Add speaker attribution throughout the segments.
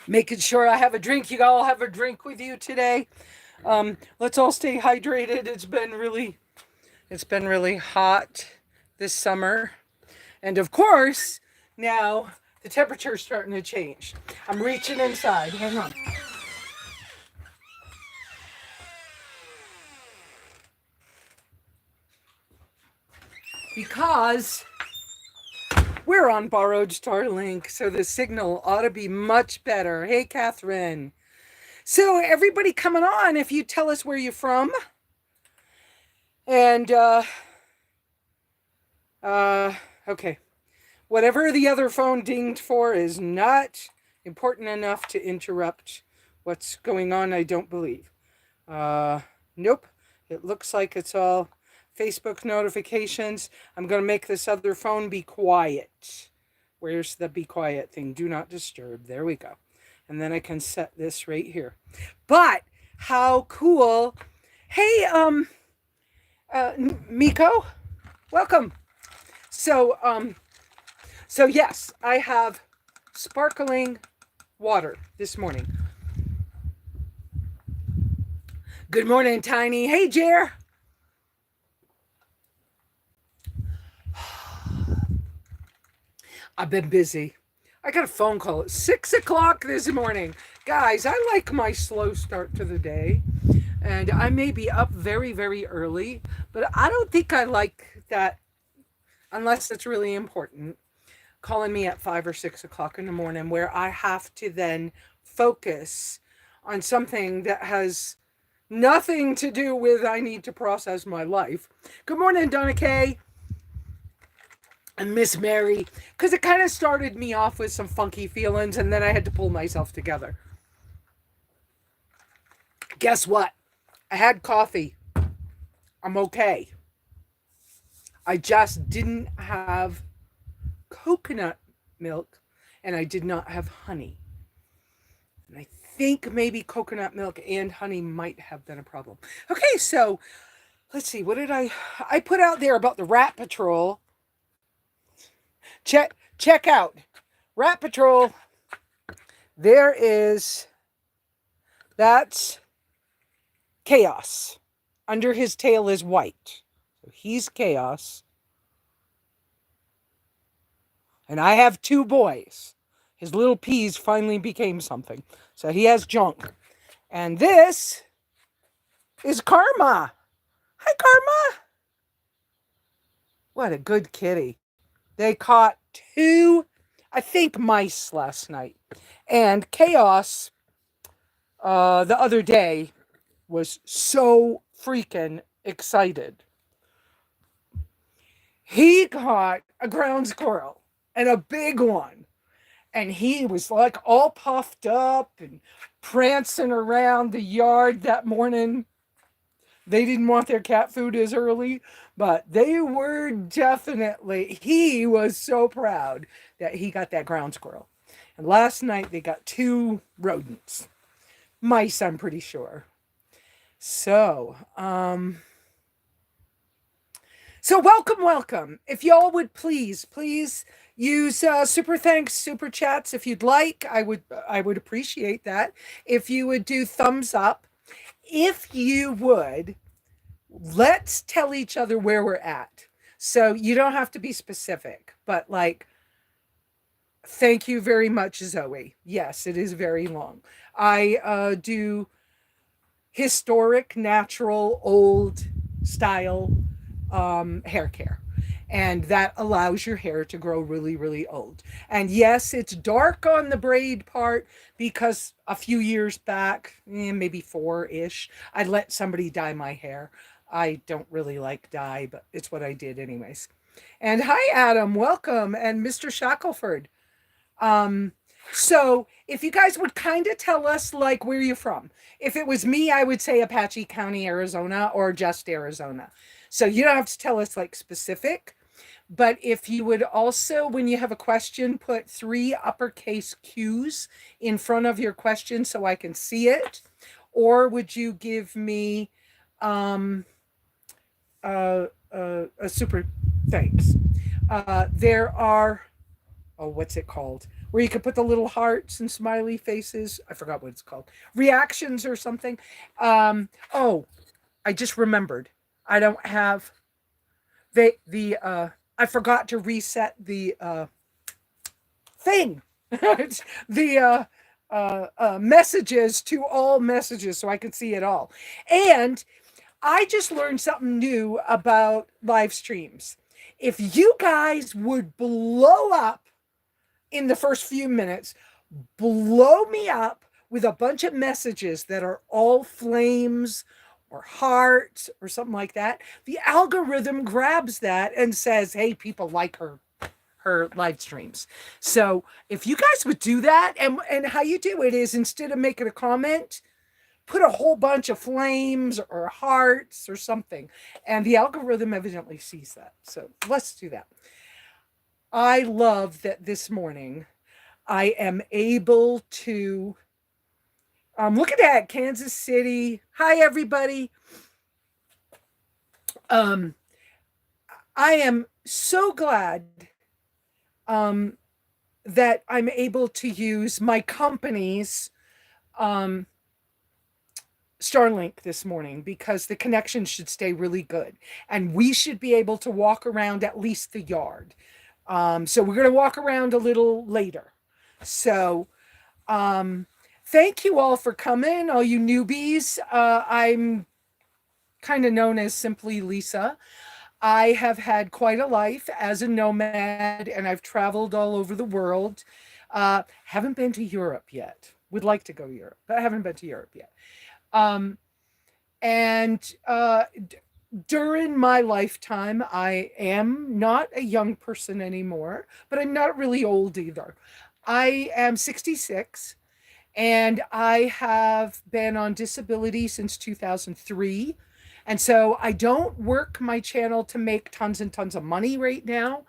Speaker 1: making sure I have a drink. You all have a drink with you today. Let's all stay hydrated. It's been really hot this summer, and of course now the temperature's starting to change. I'm reaching inside. Hang on. Because we're on borrowed Starlink, so the signal ought to be much better. Hey, Catherine. So, everybody coming on, if you tell us where you're from, and, okay. Whatever the other phone dinged for is not important enough to interrupt what's going on, I don't believe. Nope. It looks like it's all Facebook notifications. I'm going to make this other phone be quiet. Where's the be quiet thing? Do not disturb. There we go. And then I can set this right here. But how cool. Hey, Miko, welcome. So yes, I have sparkling water this morning. Good morning, Tiny. Hey, Jer. I've been busy. I got a phone call at 6 o'clock this morning. Guys, I like my slow start to the day. And I may be up very, very early, but I don't think I like that unless it's really important. Calling me at 5 or 6 o'clock in the morning where I have to then focus on something that has nothing to do with I need to process my life. Good morning, Donna Kay and Miss Mary, because it kind of started me off with some funky feelings and then I had to pull myself together. Guess what? I had coffee. I'm okay. I just didn't have coconut milk and I did not have honey. And I think maybe coconut milk and honey might have been a problem. Okay, so let's see. What did I put out there about the Rat Patrol? Check out Rat Patrol. That's Chaos. Under his tail is white. So he's Chaos. And I have two boys. His little peas finally became something. So he has junk. And this is Karma. Hi, Karma. What a good kitty. They caught two, I think, mice last night. And Chaos, the other day, was so freaking excited. He caught a ground squirrel, and a big one. And he was like all puffed up and prancing around the yard that morning. They didn't want their cat food as early, but they were he was so proud that he got that ground squirrel. And last night they got two rodents. Mice, I'm pretty sure. So welcome. If y'all would please use super thanks, super chats if you'd like. I would appreciate that. If you would do thumbs up. If you would, let's tell each other where we're at. So you don't have to be specific, but like, thank you very much, Zoe. Yes, it is very long. I do historic, natural, old style hair care. And that allows your hair to grow really, really old. And yes, it's dark on the braid part because a few years back, maybe 4-ish, I let somebody dye my hair. I don't really like dye, but it's what I did anyways. And hi, Adam, welcome. And Mr. Shackelford. So if you guys would kind of tell us like where you're from. If it was me, I would say Apache County, Arizona, or just Arizona. So you don't have to tell us like specific. But if you would also, when you have a question, put 3 uppercase Q's in front of your question so I can see it. Or would you give me a super thanks? There are oh, what's it called? Where you could put the little hearts and smiley faces. I forgot what it's called. Reactions or something. Oh, I just remembered. I don't have the I forgot to reset the thing. the messages to all messages so I could see it all. And I just learned something new about live streams. If you guys would blow up in the first few minutes, blow me up with a bunch of messages that are all flames or hearts or something like that, the algorithm grabs that and says, hey, people like her live streams. So if you guys would do that, and how you do it is, instead of making a comment, put a whole bunch of flames or hearts or something. And the algorithm evidently sees that. So let's do that. I love that this morning I am able to look at that, Kansas City. Hi, everybody. I am so glad that I'm able to use my company's Starlink this morning, because the connection should stay really good. And we should be able to walk around at least the yard. So we're going to walk around a little later. So thank you all for coming, all you newbies. I'm kind of known as SimplyLesa. I have had quite a life as a nomad, and I've traveled all over the world. Haven't been to Europe yet. Would like to go to Europe, but I haven't been to Europe yet. And during my lifetime, I am not a young person anymore, but I'm not really old either. I am 66, and I have been on disability since 2003. And so I don't work my channel to make tons and tons of money right now,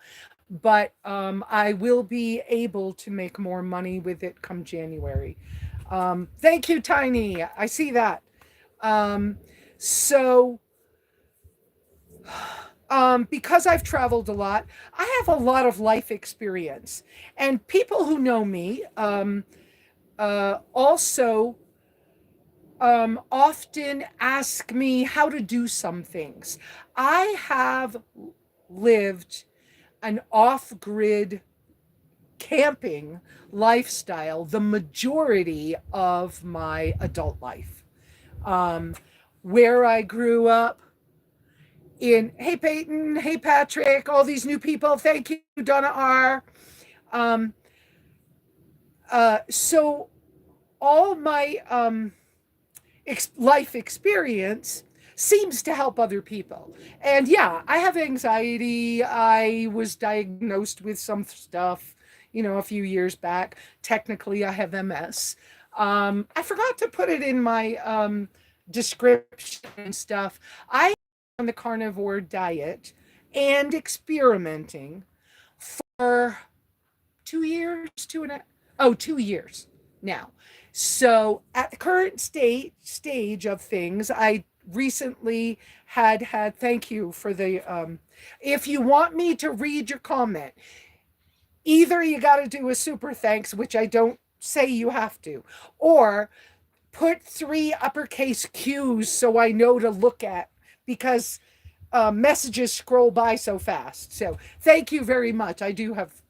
Speaker 1: but I will be able to make more money with it come January. Thank you, Tiny. I see that. So because I've traveled a lot, I have a lot of life experience. And people who know me also often ask me how to do some things. I have lived an off-grid camping lifestyle the majority of my adult life. Where I grew up in, hey Peyton, hey Patrick, all these new people, thank you, Donna R. So all my life experience seems to help other people. And yeah, I have anxiety. I was diagnosed with some stuff, a few years back. Technically, I have MS. I forgot to put it in my description and stuff. I am on the carnivore diet and experimenting for 2 years, 2 years now. So at the current stage of things, I recently had thank you for the if you want me to read your comment, either you got to do a super thanks, which I don't say you have to, or put 3 uppercase Q's so I know to look at, because messages scroll by so fast. So thank you very much. I do have,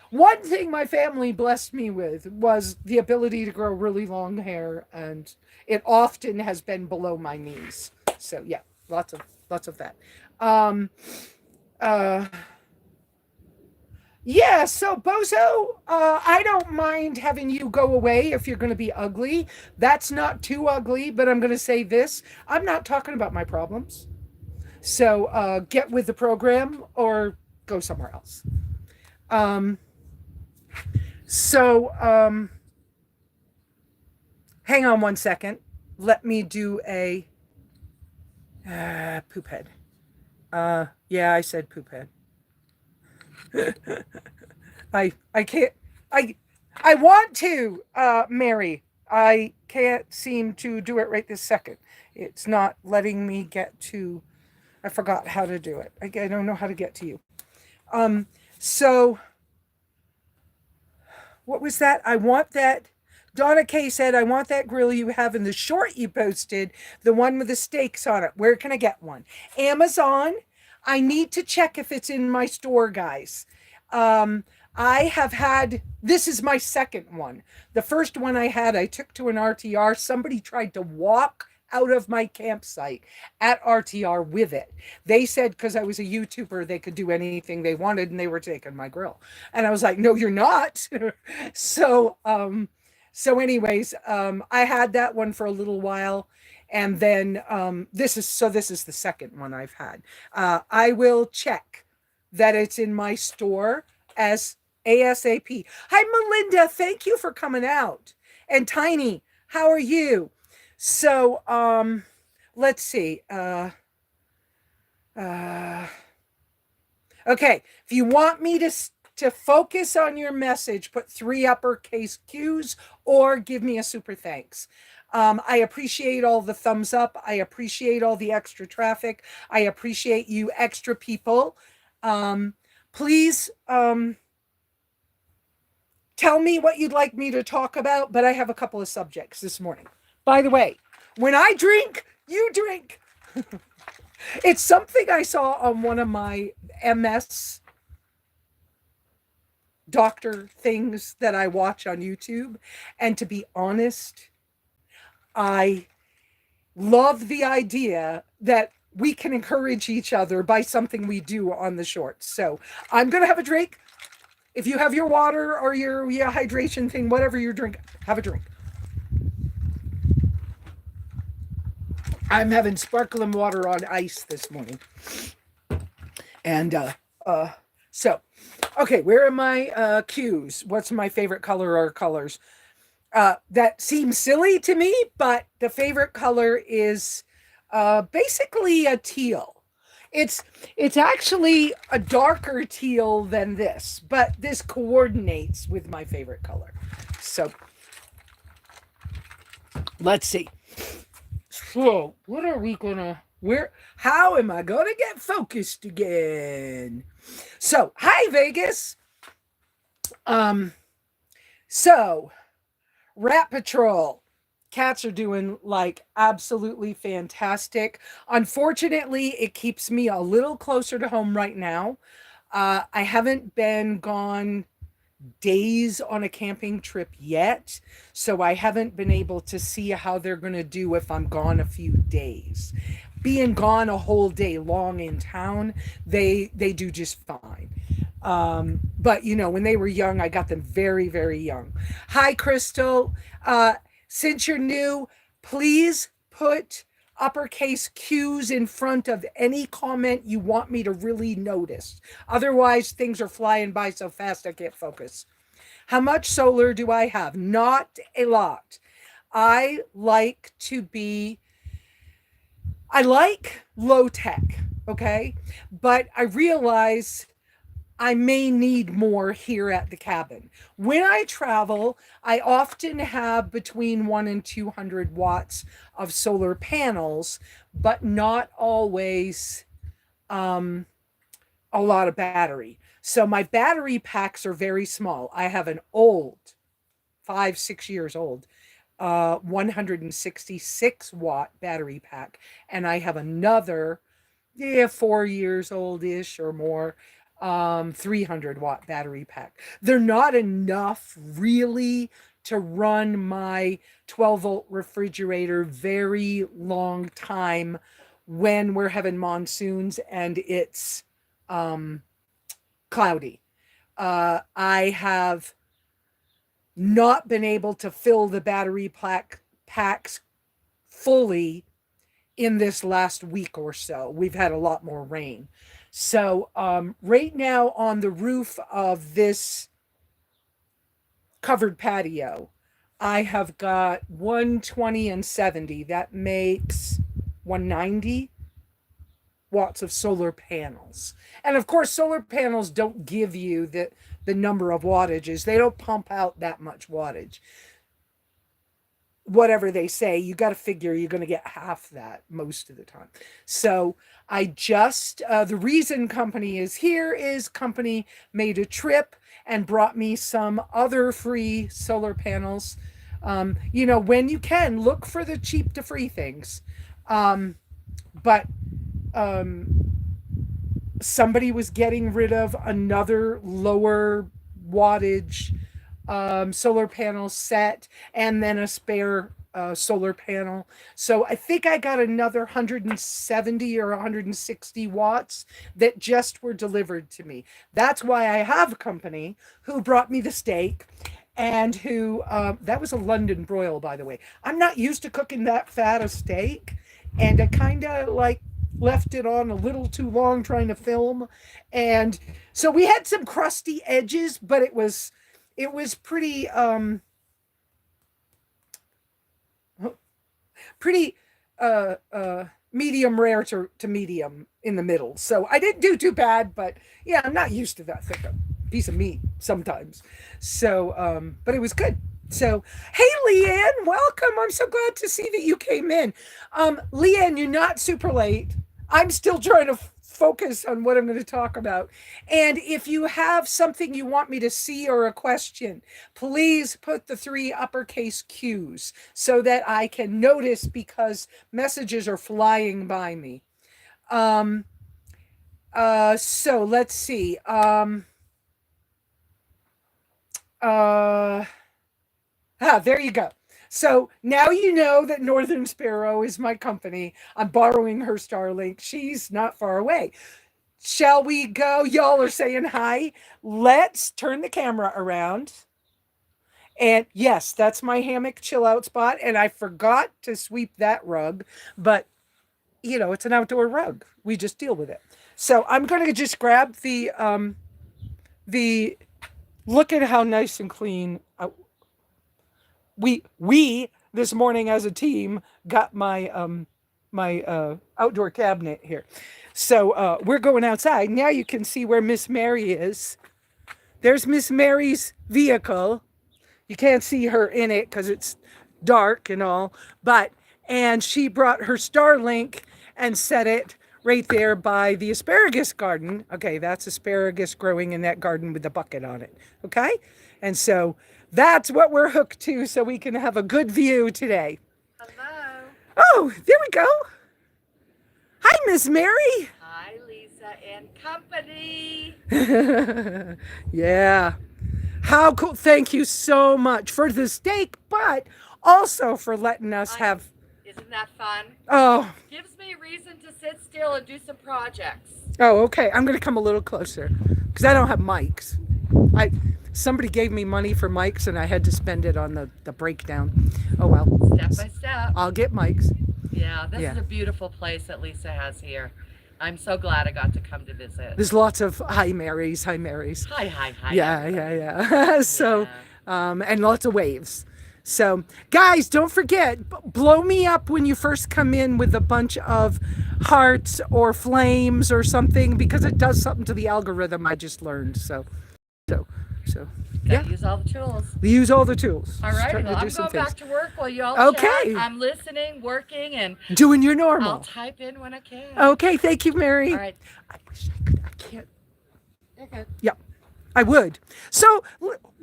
Speaker 1: one thing my family blessed me with was the ability to grow really long hair, and it often has been below my knees. So yeah, lots of that. Yeah, so Bozo, I don't mind having you go away if you're going to be ugly. That's not too ugly, but I'm going to say this. I'm not talking about my problems. So get with the program or go somewhere else. So hang on one second. Let me do a poop head. Yeah, I said poop head. I can't, I want to, Mary. I can't seem to do it right this second. It's not letting me get to, I forgot how to do it. I don't know how to get to you. So what was that? I want that. Donna K said, I want that grill you have in the short you posted, the one with the steaks on it. Where can I get one? Amazon. I need to check if it's in my store, guys. Um, I have had, this is my second one. The first one I had, I took to an RTR. Somebody tried to walk out of my campsite at RTR with it. They said because I was a YouTuber, they could do anything they wanted and they were taking my grill. And I was like, no, you're not. so, anyways, I had that one for a little while. And then this is the second one I've had. I will check that it's in my store as ASAP. Hi, Melinda. Thank you for coming out. And Tiny, how are you? So, let's see. Uh, okay. If you want me to focus on your message, put 3 uppercase Q's or give me a super thanks. I appreciate all the thumbs up. I appreciate all the extra traffic. I appreciate you extra people. Please, tell me what you'd like me to talk about, but I have a couple of subjects this morning. By the way, when I drink, you drink. It's something I saw on one of my MS doctor things that I watch on YouTube. And to be honest, I love the idea that we can encourage each other by something we do on the shorts. So I'm going to have a drink. If you have your water or your hydration thing, whatever you're drinking, have a drink. I'm having sparkling water on ice this morning. And so, okay, where are my cues? What's my favorite color or colors? That seems silly to me, but the favorite color is basically a teal. It's actually a darker teal than this, but this coordinates with my favorite color. So let's see. So what are we gonna how am I gonna get focused again? So hi Vegas. So Rat Patrol. Cats are doing like absolutely fantastic. Unfortunately, it keeps me a little closer to home right now. I haven't been gone days on a camping trip yet, so I haven't been able to see how they're going to do if I'm gone a few days. Being gone a whole day long in town, they do just fine. But you know, when they were young, I got them very, very young. Hi, Crystal. Since you're new, please put uppercase Q's in front of any comment you want me to really notice. Otherwise, things are flying by so fast I can't focus. How much solar do I have? Not a lot. I like low tech, okay? But I realize I may need more here at the cabin. When I travel, I often have between 1 and 200 watts of solar panels, but not always a lot of battery. So my battery packs are very small. I have an old, 5, 6 years old, 166 watt battery pack, and I have another, 4 years old ish or more, 300 watt battery pack. They're not enough really to run my 12-volt refrigerator very long time when we're having monsoons and it's cloudy. I have not been able to fill the battery packs fully in this last week or so. We've had a lot more rain. So right now on the roof of this covered patio, I have got 120 and 70. That makes 190 watts of solar panels. And of course, solar panels don't give you the number of wattages. They don't pump out that much wattage. Whatever they say, you got to figure you're going to get half that most of the time. So I just, the reason company is here is company made a trip and brought me some other free solar panels. When you can, look for the cheap to free things. But somebody was getting rid of another lower wattage solar panel set and then a spare solar panel. So I think I got another 170 or 160 watts that just were delivered to me. That's why I have a company who brought me the steak and who, that was a London broil, by the way. I'm not used to cooking that fat a steak, and I kind of like left it on a little too long trying to film. And so we had some crusty edges, but it was pretty medium rare to medium in the middle. So I didn't do too bad, but yeah, I'm not used to that thick a piece of meat sometimes. So but it was good. So, hey, Leanne, welcome. I'm so glad to see that you came in. Leanne, you're not super late. I'm still trying to focus on what I'm going to talk about. And if you have something you want me to see or a question, please put the 3 uppercase Qs so that I can notice, because messages are flying by me. So let's see. There you go. So now you know that Northern Sparrow is my company. I'm borrowing her Starlink. She's not far away. Shall we go? Y'all are saying hi. Let's turn the camera around. And yes, that's my hammock chill out spot. And I forgot to sweep that rug, but it's an outdoor rug. We just deal with it. So I'm going to just grab the, look at how nice and clean. We this morning as a team got my outdoor cabinet here. So we're going outside. Now you can see where Miss Mary is. There's Miss Mary's vehicle. You can't see her in it because it's dark and all, and she brought her Starlink and set it right there by the asparagus garden. Okay, that's asparagus growing in that garden with the bucket on it. Okay, and so that's what we're hooked to, so we can have a good view today.
Speaker 2: Hello.
Speaker 1: Oh, there we go. Hi, Miss Mary.
Speaker 2: Hi, Lesa and company.
Speaker 1: Yeah. How cool. Thank you so much for the steak, but also for letting us have.
Speaker 2: Isn't that fun?
Speaker 1: Oh.
Speaker 2: Gives me a reason to sit still and do some projects.
Speaker 1: Oh, okay. I'm going to come a little closer because I don't have mics. Somebody gave me money for mics and I had to spend it on the breakdown. Oh, well.
Speaker 2: Step by step.
Speaker 1: I'll get mics.
Speaker 2: Yeah, this is a beautiful place that Lesa has here. I'm so glad I got to come to visit.
Speaker 1: There's lots of hi Marys. Hi. Yeah. So, and lots of waves. So, guys, don't forget, blow me up when you first come in with a bunch of hearts or flames or something, because it does something to the algorithm, I just learned. So. Yeah.
Speaker 2: Use all the tools.
Speaker 1: Use all the tools.
Speaker 2: All right. Well, I'm going back to work while y'all chat. I'm listening, working, and
Speaker 1: doing your normal.
Speaker 2: I'll type in when I can.
Speaker 1: Okay. Thank you, Mary.
Speaker 2: All right.
Speaker 1: I wish I could. I can't.
Speaker 2: You're good.
Speaker 1: Yeah, I would. So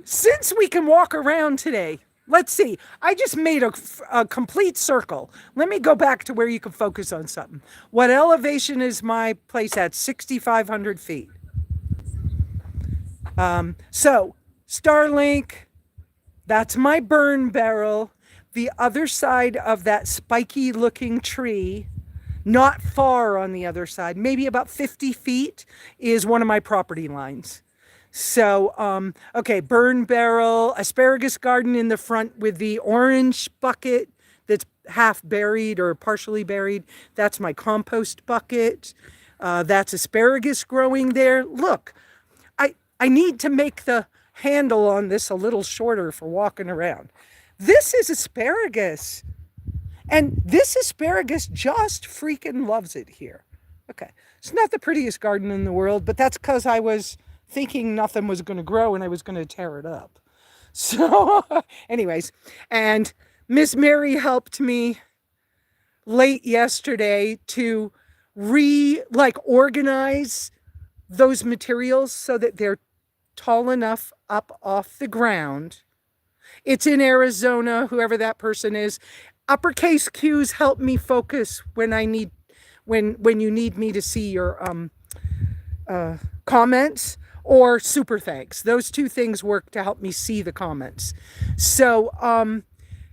Speaker 1: since we can walk around today, let's see. I just made a complete circle. Let me go back to where you can focus on something. What elevation is my place at? 6,500 feet. So Starlink, that's my burn barrel. The other side of that spiky looking tree, not far on the other side, maybe about 50 feet, is one of my property lines. So, okay, burn barrel, asparagus garden in the front with the orange bucket that's half buried or partially buried. That's my compost bucket. That's asparagus growing there. Look, I need to make the handle on this a little shorter for walking around. This is asparagus. And this asparagus just freaking loves it here. Okay. It's not the prettiest garden in the world, but that's because I was thinking nothing was going to grow and I was going to tear it up. So anyways, and Miss Mary helped me late yesterday to organize those materials so that they're tall enough up off the ground. It's in Arizona, whoever that person is. Uppercase Q's help me focus when I need when you need me to see your comments, or super thanks. Those two things work to help me see the comments. So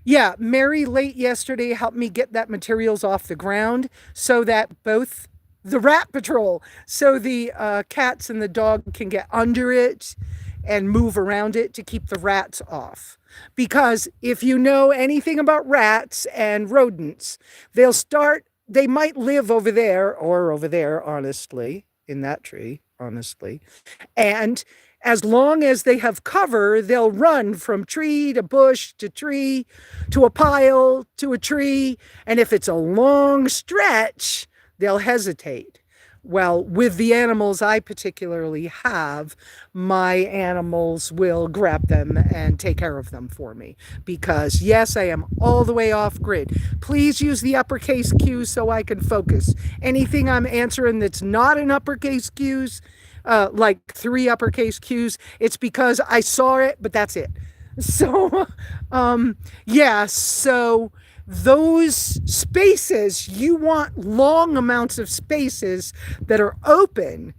Speaker 1: yeah, Mary late yesterday helped me get that materials off the ground so that both the rat patrol, so the cats and the dog can get under it and move around it to keep the rats off. Because if you know anything about rats and rodents, they might live over there or over there, honestly, in that tree, honestly. And as long as they have cover, they'll run from tree to bush to tree to a pile to a tree. And if it's a long stretch, they'll hesitate. Well, with the animals I particularly have, my animals will grab them and take care of them for me. Because, yes, I am all the way off grid. Please use the uppercase Q's so I can focus. Anything I'm answering that's not in uppercase Q's, like 3 uppercase Q's, it's because I saw it, but that's it. So, yeah, so those spaces, you want long amounts of spaces that are open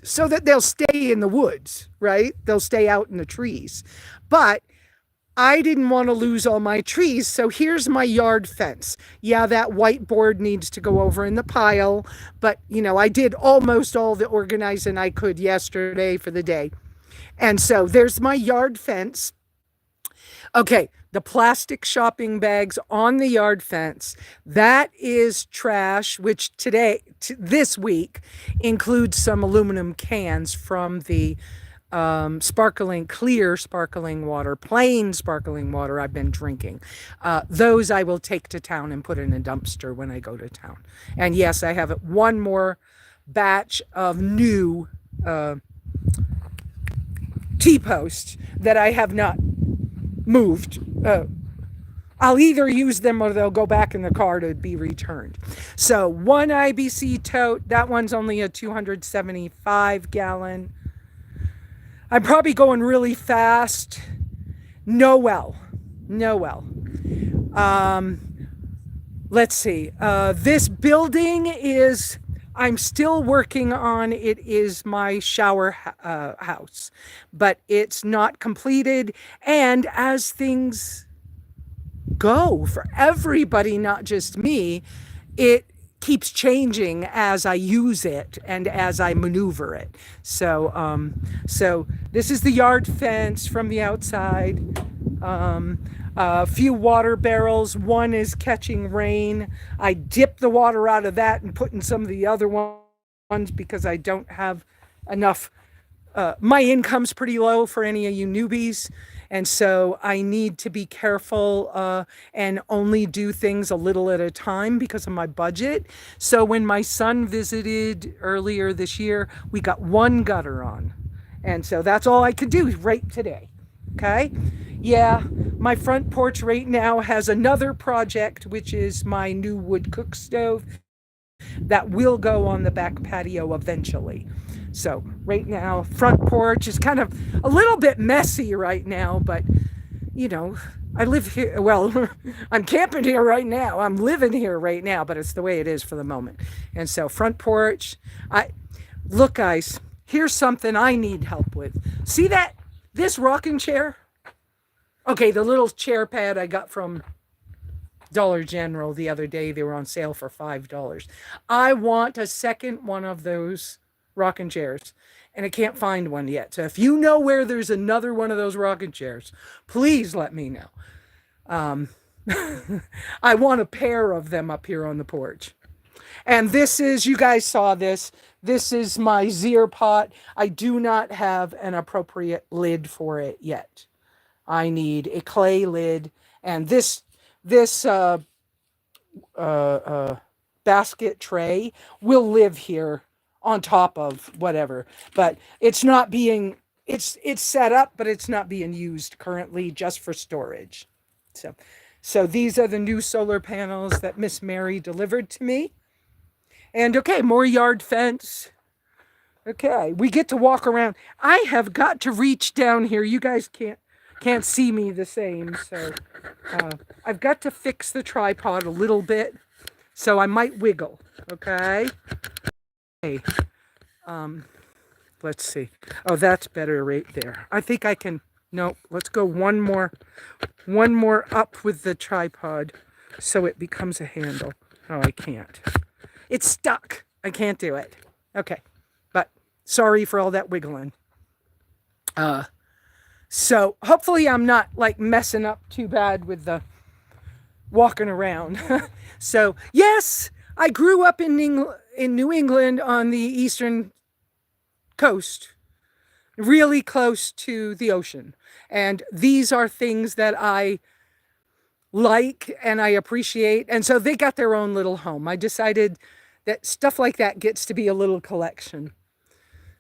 Speaker 1: so that they'll stay in the woods, right? They'll stay out in the trees. But I didn't want to lose all my trees, so here's my yard fence. Yeah, that whiteboard needs to go over in the pile, but I did almost all the organizing I could yesterday for the day. And so there's my yard fence. Okay, the plastic shopping bags on the yard fence, that is trash, which this week, includes some aluminum cans from the clear sparkling water, plain sparkling water I've been drinking. Those I will take to town and put in a dumpster when I go to town. And yes, I have one more batch of new T-posts that I have not moved. I'll either use them or they'll go back in the car to be returned. So one IBC tote, that one's only a 275 gallon. I'm probably going really fast. Noel. Let's see. This building is, I'm still working on. It is my shower house, but it's not completed. And as things go for everybody, not just me, it keeps changing as I use it and as I maneuver it. So this is the yard fence from the outside. A few water barrels. One is catching rain. I dip the water out of that and put in some of the other ones because I don't have enough. My income's pretty low for any of you newbies. And so I need to be careful and only do things a little at a time because of my budget. So when my son visited earlier this year, we got one gutter on. And so that's all I could do right today. Okay? Yeah, my front porch right now has another project, which is my new wood cook stove that will go on the back patio eventually. So right now, front porch is kind of a little bit messy right now, but I live here. Well, I'm camping here right now. I'm living here right now, but it's the way it is for the moment. And so front porch, look guys, here's something I need help with. See this rocking chair? Okay, the little chair pad I got from Dollar General the other day. They were on sale for $5. I want a second one of those rocking chairs, and I can't find one yet. So if you know where there's another one of those rocking chairs, please let me know. I want a pair of them up here on the porch. And this is, you guys saw this is my Zier pot. I do not have an appropriate lid for it yet. I need a clay lid, and this basket tray will live here on top of whatever, but it's set up, but it's not being used currently, just for storage. So these are the new solar panels that Miss Mary delivered to me. And okay, more yard fence. Okay, we get to walk around. I have got to reach down here. You guys can't see me the same, so uh, I've got to fix the tripod a little bit, so I might wiggle. Okay. Okay. Um, let's see. Oh, that's better right there. I think I can. No, let's go one more up with the tripod, so it becomes a handle. Oh, I can't. It's stuck. I can't do it. Okay, but sorry for all that wiggling. So hopefully I'm not like messing up too bad with the walking around. So yes, I grew up in New England on the eastern coast, really close to the ocean. And these are things that I like and I appreciate. And so they got their own little home. I decided that stuff like that gets to be a little collection.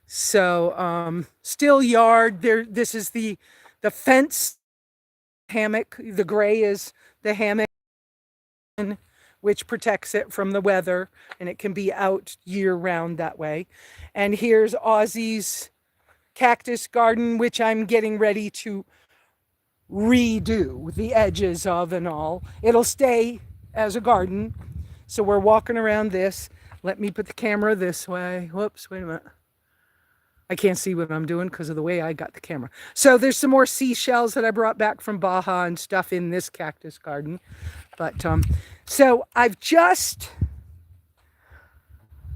Speaker 1: So still yard there. This is the fence hammock. The gray is the hammock, which protects it from the weather, and it can be out year round that way. And here's Ozzy's cactus garden, which I'm getting ready to redo the edges of and all. It'll stay as a garden. So we're walking around this. Let me put the camera this way. Whoops, wait a minute. I can't see what I'm doing because of the way I got the camera. So there's some more seashells that I brought back from Baja and stuff in this cactus garden. But so I've just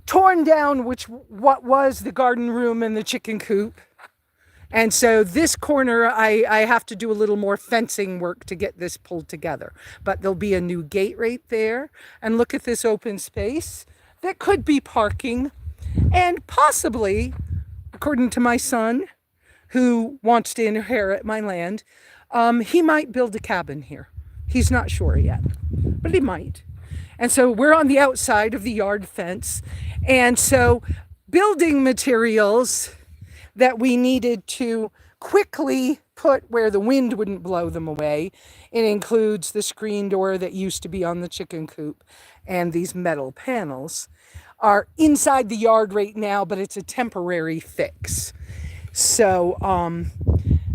Speaker 1: torn down what was the garden room and the chicken coop. And so this corner, I have to do a little more fencing work to get this pulled together. But there'll be a new gate right there. And look at this open space that could be parking. And possibly, according to my son, who wants to inherit my land, he might build a cabin here. He's not sure yet, but he might. And so we're on the outside of the yard fence. And so building materials that we needed to quickly put where the wind wouldn't blow them away. It includes the screen door that used to be on the chicken coop and these metal panels are inside the yard right now, but it's a temporary fix. So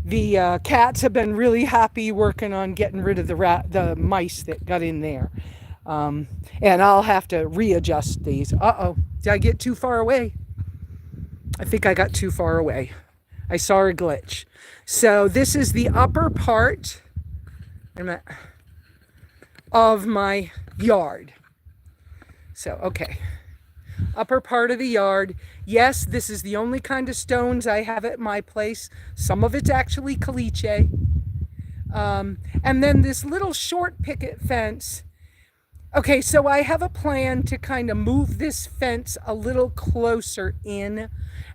Speaker 1: the cats have been really happy working on getting rid of the mice that got in there. And I'll have to readjust these. Uh-oh, did I get too far away? I think I got too far away. I saw a glitch. So this is the upper part of my yard. So, okay. Upper part of the yard. Yes, this is the only kind of stones I have at my place. Some of it's actually caliche. And then this little short picket fence. Okay, so I have a plan to kind of move this fence a little closer in,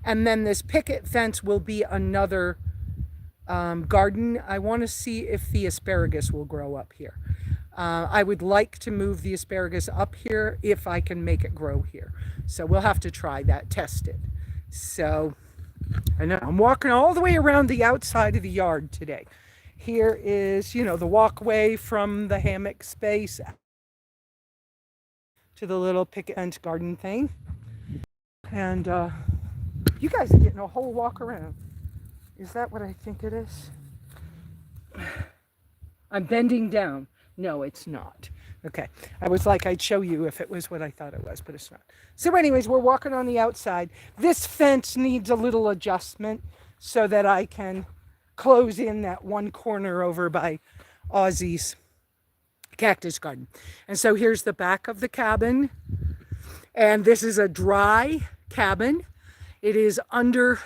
Speaker 1: and then this picket fence will be another garden. I want to see if the asparagus will grow up here. I would like to move the asparagus up here if I can make it grow here. So we'll have to try that, test it. So I know I'm walking all the way around the outside of the yard today. Here is, the walkway from the hammock space to the little picket fence garden thing. And you guys are getting a whole walk around. Is that what I think it is? I'm bending down. No, it's not. Okay. I was like, I'd show you if it was what I thought it was, but it's not. So anyways, we're walking on the outside. This fence needs a little adjustment so that I can close in that one corner over by Ozzy's cactus garden. And so here's the back of the cabin. And this is a dry cabin. It is under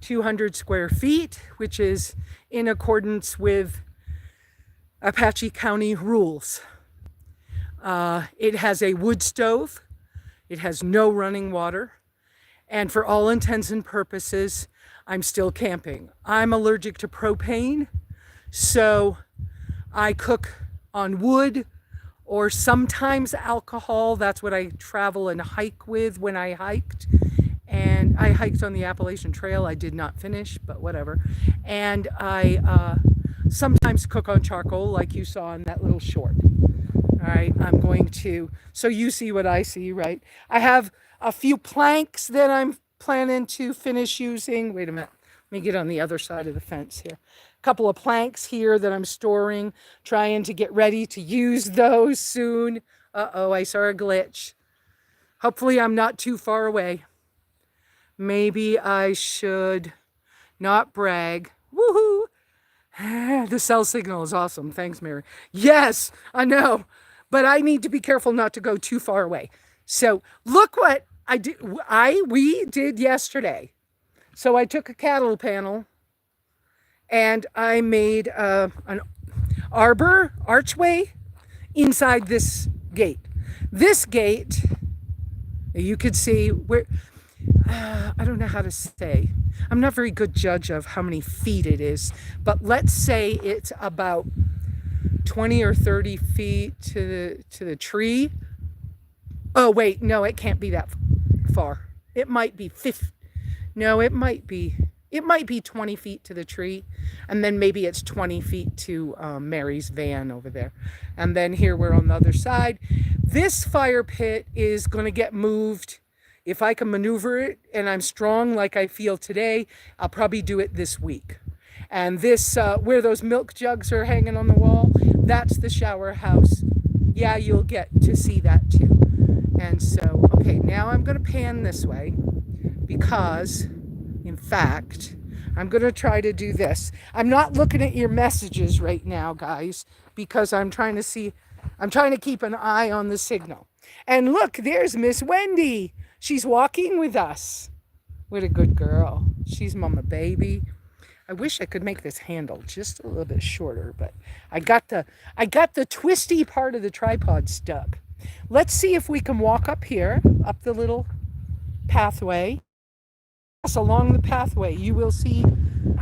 Speaker 1: 200 square feet, which is in accordance with Apache County rules. It has a wood stove. It has no running water. And for all intents and purposes, I'm still camping. I'm allergic to propane, so I cook on wood or sometimes alcohol. That's what I travel and hike with when I hiked. And I hiked on the Appalachian Trail. I did not finish, but whatever. And I sometimes cook on charcoal like you saw in that little short. All right, I'm going to, so you see what I see, right? I have a few planks that I'm planning to finish using. Wait a minute. Let me get on the other side of the fence here. A couple of planks here that I'm storing, trying to get ready to use those soon. Uh-oh, I saw a glitch. Hopefully I'm not too far away. Maybe I should not brag. Woohoo! The cell signal is awesome. Thanks, Mary. Yes, I know. But I need to be careful not to go too far away. So look what we did yesterday. So I took a cattle panel and I made an archway inside this gate. This gate, you could see where, I don't know how to say. I'm not a very good judge of how many feet it is, but let's say it's about 20 or 30 feet to the tree. Oh wait, no, it can't be that far. It might be 50. No, it might be 20 feet to the tree, and then maybe it's 20 feet to Mary's van over there. And then here we're on the other side. This fire pit is going to get moved. If I can maneuver it and I'm strong like I feel today, I'll probably do it this week. And this, where those milk jugs are hanging on the wall, that's the shower house. Yeah, you'll get to see that too. And so, okay, now I'm going to pan this way because, in fact, I'm going to try to do this. I'm not looking at your messages right now, guys, because I'm trying to keep an eye on the signal. And look, there's Miss Wendy. She's walking with us. What a good girl. She's Mama Baby. I wish I could make this handle just a little bit shorter, but I got the twisty part of the tripod stuck. Let's see if we can walk up here, up the little pathway. Yes, along the pathway, you will see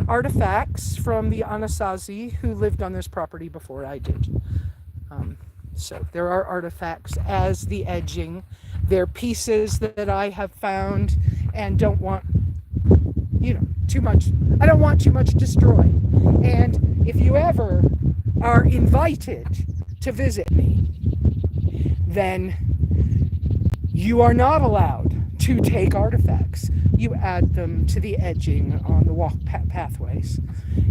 Speaker 1: artifacts from the Anasazi who lived on this property before I did. So there are artifacts as the edging. They're pieces that I have found and don't want, too much. I don't want too much destroyed. And if you ever are invited to visit me, then you are not allowed to take artifacts. You add them to the edging on the walk pathways.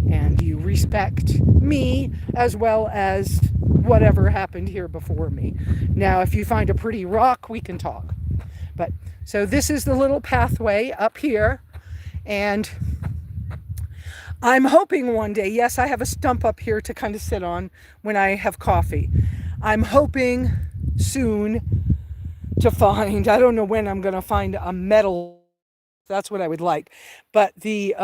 Speaker 1: And you respect me as well as whatever happened here before me. Now, if you find a pretty rock, we can talk. But so this is the little pathway up here. And I'm hoping one day, yes, I have a stump up here to kind of sit on when I have coffee. I'm hoping soon to find, I don't know when I'm going to find a metal. That's what I would like. But the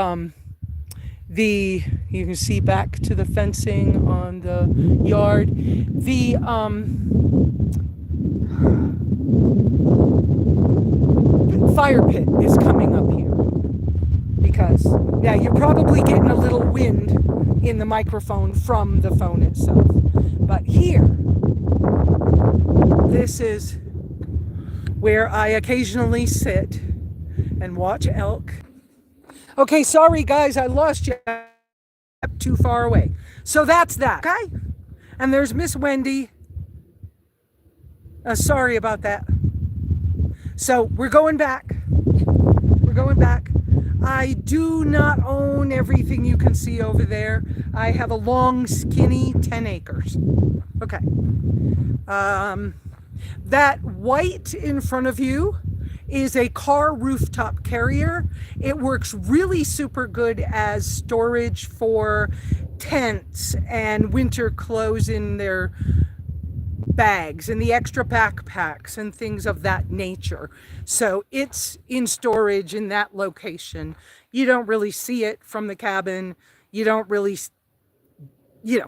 Speaker 1: you can see back to the fencing on the yard. The fire pit is coming up here because yeah, you're probably getting a little wind in the microphone from the phone itself. But here, this is where I occasionally sit and watch elk. Okay, sorry guys, I lost you. Too far away. So that's that. Okay? And there's Miss Wendy. Sorry about that. So we're going back. We're going back. I do not own everything you can see over there. I have a long, skinny 10 acres. Okay. That white in front of you is a car rooftop carrier. It works really super good as storage for tents and winter clothes in their bags and the extra backpacks and things of that nature. So it's in storage in that location. You don't really see it from the cabin. You don't really, you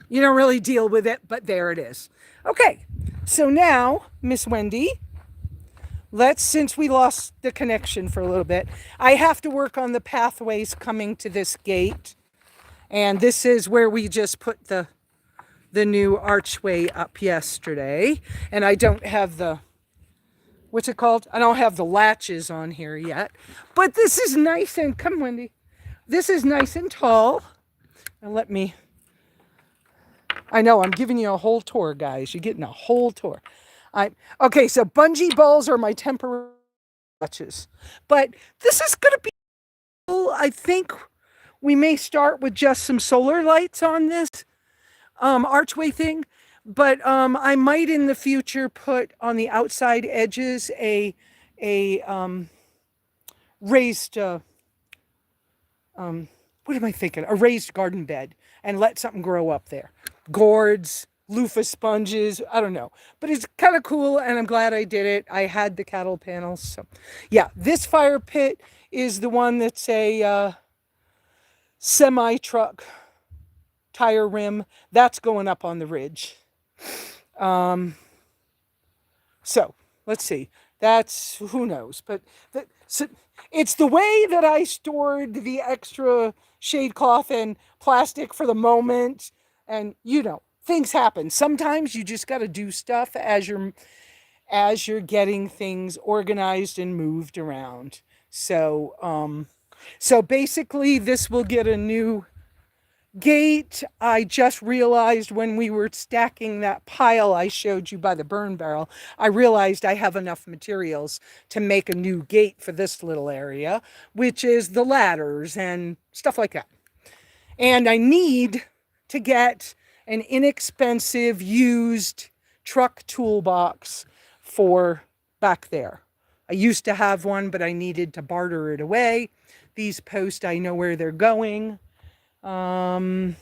Speaker 1: don't really deal with it, but there it is. Okay, so now, Miss Wendy, since we lost the connection for a little bit, I have to work on the pathways coming to this gate. And this is where we just put the new archway up yesterday. And I don't have what's it called? I don't have the latches on here yet. But this is nice and, come Wendy, this is nice and tall. Now I know I'm giving you a whole tour, guys. You're getting a whole tour. Okay, so bungee balls are my temporary watches. But this is going to be cool. I think we may start with just some solar lights on this archway thing. But I might in the future put on the outside edges a raised what am I thinking? A raised garden bed and let something grow up there. Gourds, loofah sponges, I don't know. But it's kind of cool and I'm glad I did it. I had the cattle panels. So, yeah, this fire pit is the one that's a semi truck tire rim. That's going up on the ridge. Um, so, let's see. That's who knows, but so it's the way that I stored the extra shade cloth and plastic for the moment. And things happen. Sometimes you just got to do stuff as you're getting things organized and moved around. So basically, this will get a new gate. I just realized when we were stacking that pile I showed you by the burn barrel, I realized I have enough materials to make a new gate for this little area, which is the ladders and stuff like that. And I need to get an inexpensive used truck toolbox for back there. I used to have one, but I needed to barter it away. These posts, I know where they're going. The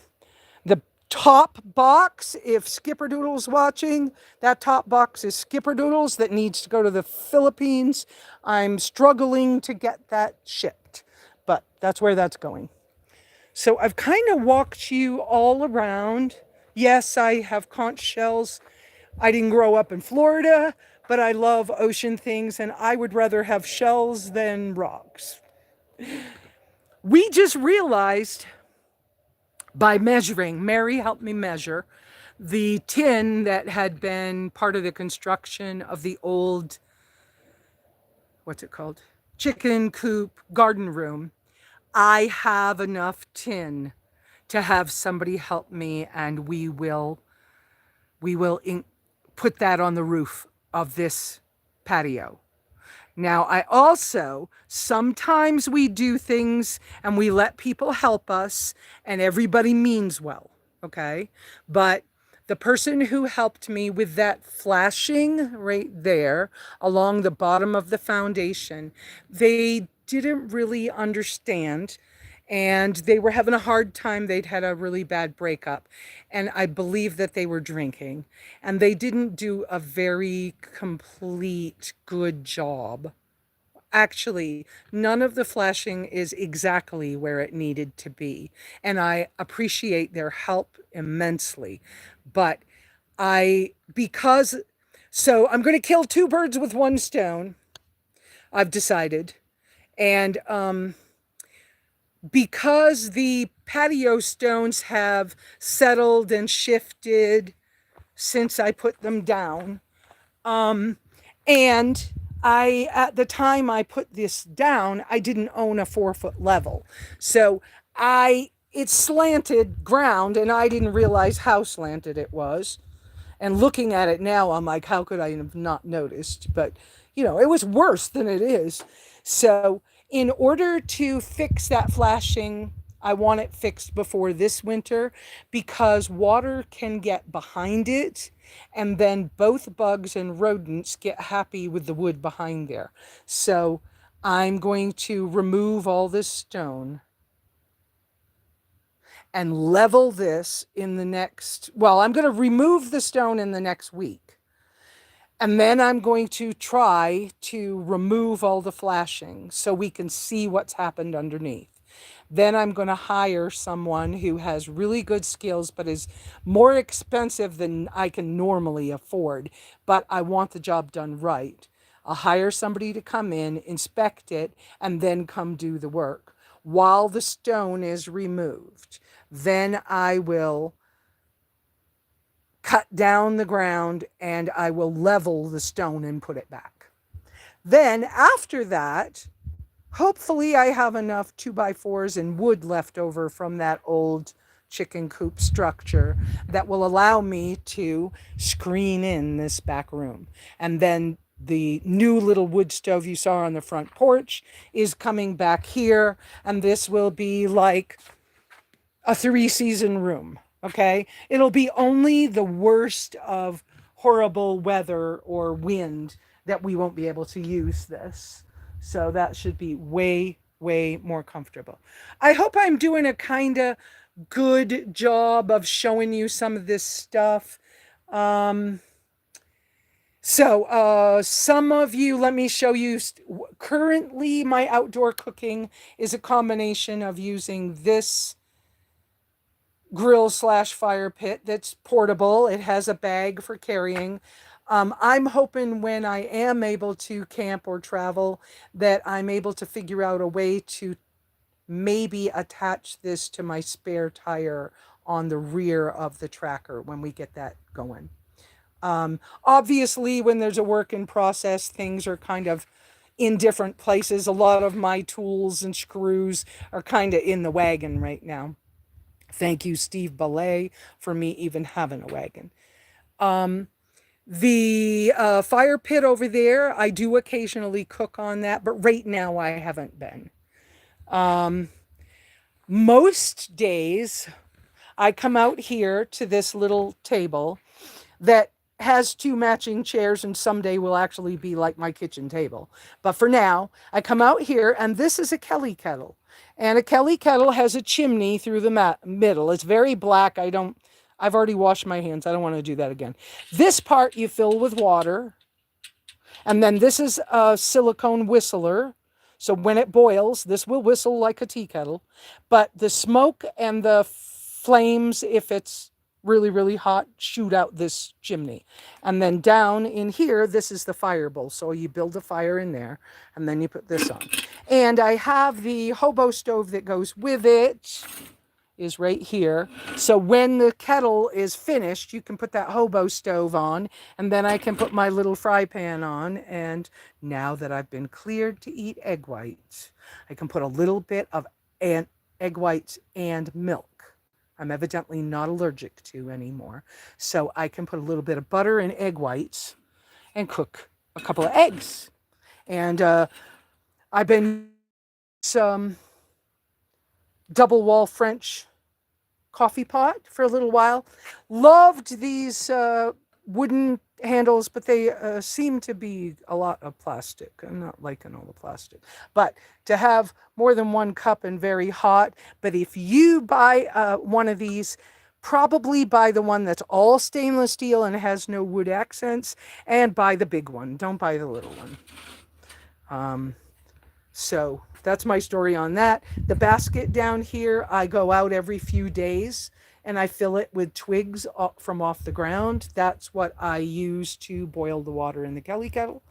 Speaker 1: top box, if Skipperdoodle's watching, that top box is Skipperdoodle's that needs to go to the Philippines. I'm struggling to get that shipped, but that's where that's going. So I've kind of walked you all around. Yes, I have conch shells. I didn't grow up in Florida, but I love ocean things and I would rather have shells than rocks. We just realized by measuring, Mary helped me measure the tin that had been part of the construction of the old, what's it called? Chicken coop garden room. I have enough tin to have somebody help me and we will put that on the roof of this patio. Now, I also, sometimes we do things and we let people help us and everybody means well, okay? But the person who helped me with that flashing right there along the bottom of the foundation, they didn't really understand and they were having a hard time. They'd had a really bad breakup and I believe that they were drinking and they didn't do a very complete good job. Actually, none of the flashing is exactly where it needed to be and I appreciate their help immensely. But because so I'm going to kill two birds with one stone, I've decided. And because the patio stones have settled and shifted since I put them down, and at the time I put this down, I didn't own a 4-foot level. So it's slanted ground and I didn't realize how slanted it was. And looking at it now, I'm like, how could I have not noticed? But, it was worse than it is. So in order to fix that flashing, I want it fixed before this winter because water can get behind it and then both bugs and rodents get happy with the wood behind there. So I'm going to remove all this stone and level this I'm going to remove the stone in the next week. And then I'm going to try to remove all the flashing so we can see what's happened underneath. Then I'm going to hire someone who has really good skills but is more expensive than I can normally afford. But I want the job done right. I'll hire somebody to come in, inspect it, and then come do the work while the stone is removed. Then I will cut down the ground and I will level the stone and put it back. Then after that, hopefully I have enough 2x4s and wood left over from that old chicken coop structure that will allow me to screen in this back room. And then the new little wood stove you saw on the front porch is coming back here, and this will be like a 3-season room. Okay, it'll be only the worst of horrible weather or wind that we won't be able to use this. So that should be way more comfortable. I hope I'm doing a kind of good job of showing you some of this stuff. Um, some of you, let me show you. Currently, my outdoor cooking is a combination of using this grill slash fire pit that's portable. It has a bag for carrying. I'm hoping when I am able to camp or travel that I'm able to figure out a way to maybe attach this to my spare tire on the rear of the tracker when we get that going. Obviously, when there's a work in process, things are kind of in different places. A lot of my tools and screws are kind of in the wagon right now. Thank you, Steve Ballet, for me even having a wagon. The fire pit over there, I do occasionally cook on that, but right now I haven't been. Most days, I come out here to this little table that has 2 matching chairs and someday will actually be like my kitchen table. But for now, I come out here and this is a Kelly kettle. And a Kelly kettle has a chimney through the middle. It's very black. I've already washed my hands. I don't want to do that again. This part you fill with water. And then this is a silicone whistler. So when it boils, this will whistle like a tea kettle. But the smoke and the flames, if it's really hot, shoot out this chimney. And then down in here, this is the fire bowl. So you build a fire in there, and then you put this on. And I have the hobo stove that goes with it, is right here. So when the kettle is finished, you can put that hobo stove on, and then I can put my little fry pan on. And now that I've been cleared to eat egg whites, I can put a little bit of egg whites and milk. I'm evidently not allergic to anymore. So I can put a little bit of butter and egg whites and cook a couple of eggs. And I've been some double wall French coffee pot for a little while. Loved these wooden handles, but they seem to be a lot of plastic. I'm not liking all the plastic. But to have more than one cup and very hot. But if you buy one of these, probably buy the one that's all stainless steel and has no wood accents, and buy the big one. Don't buy the little one. So that's my story on that. The basket down here, I go out every few days and I fill it with twigs from off the ground. That's what I use to boil the water in the Kelly kettle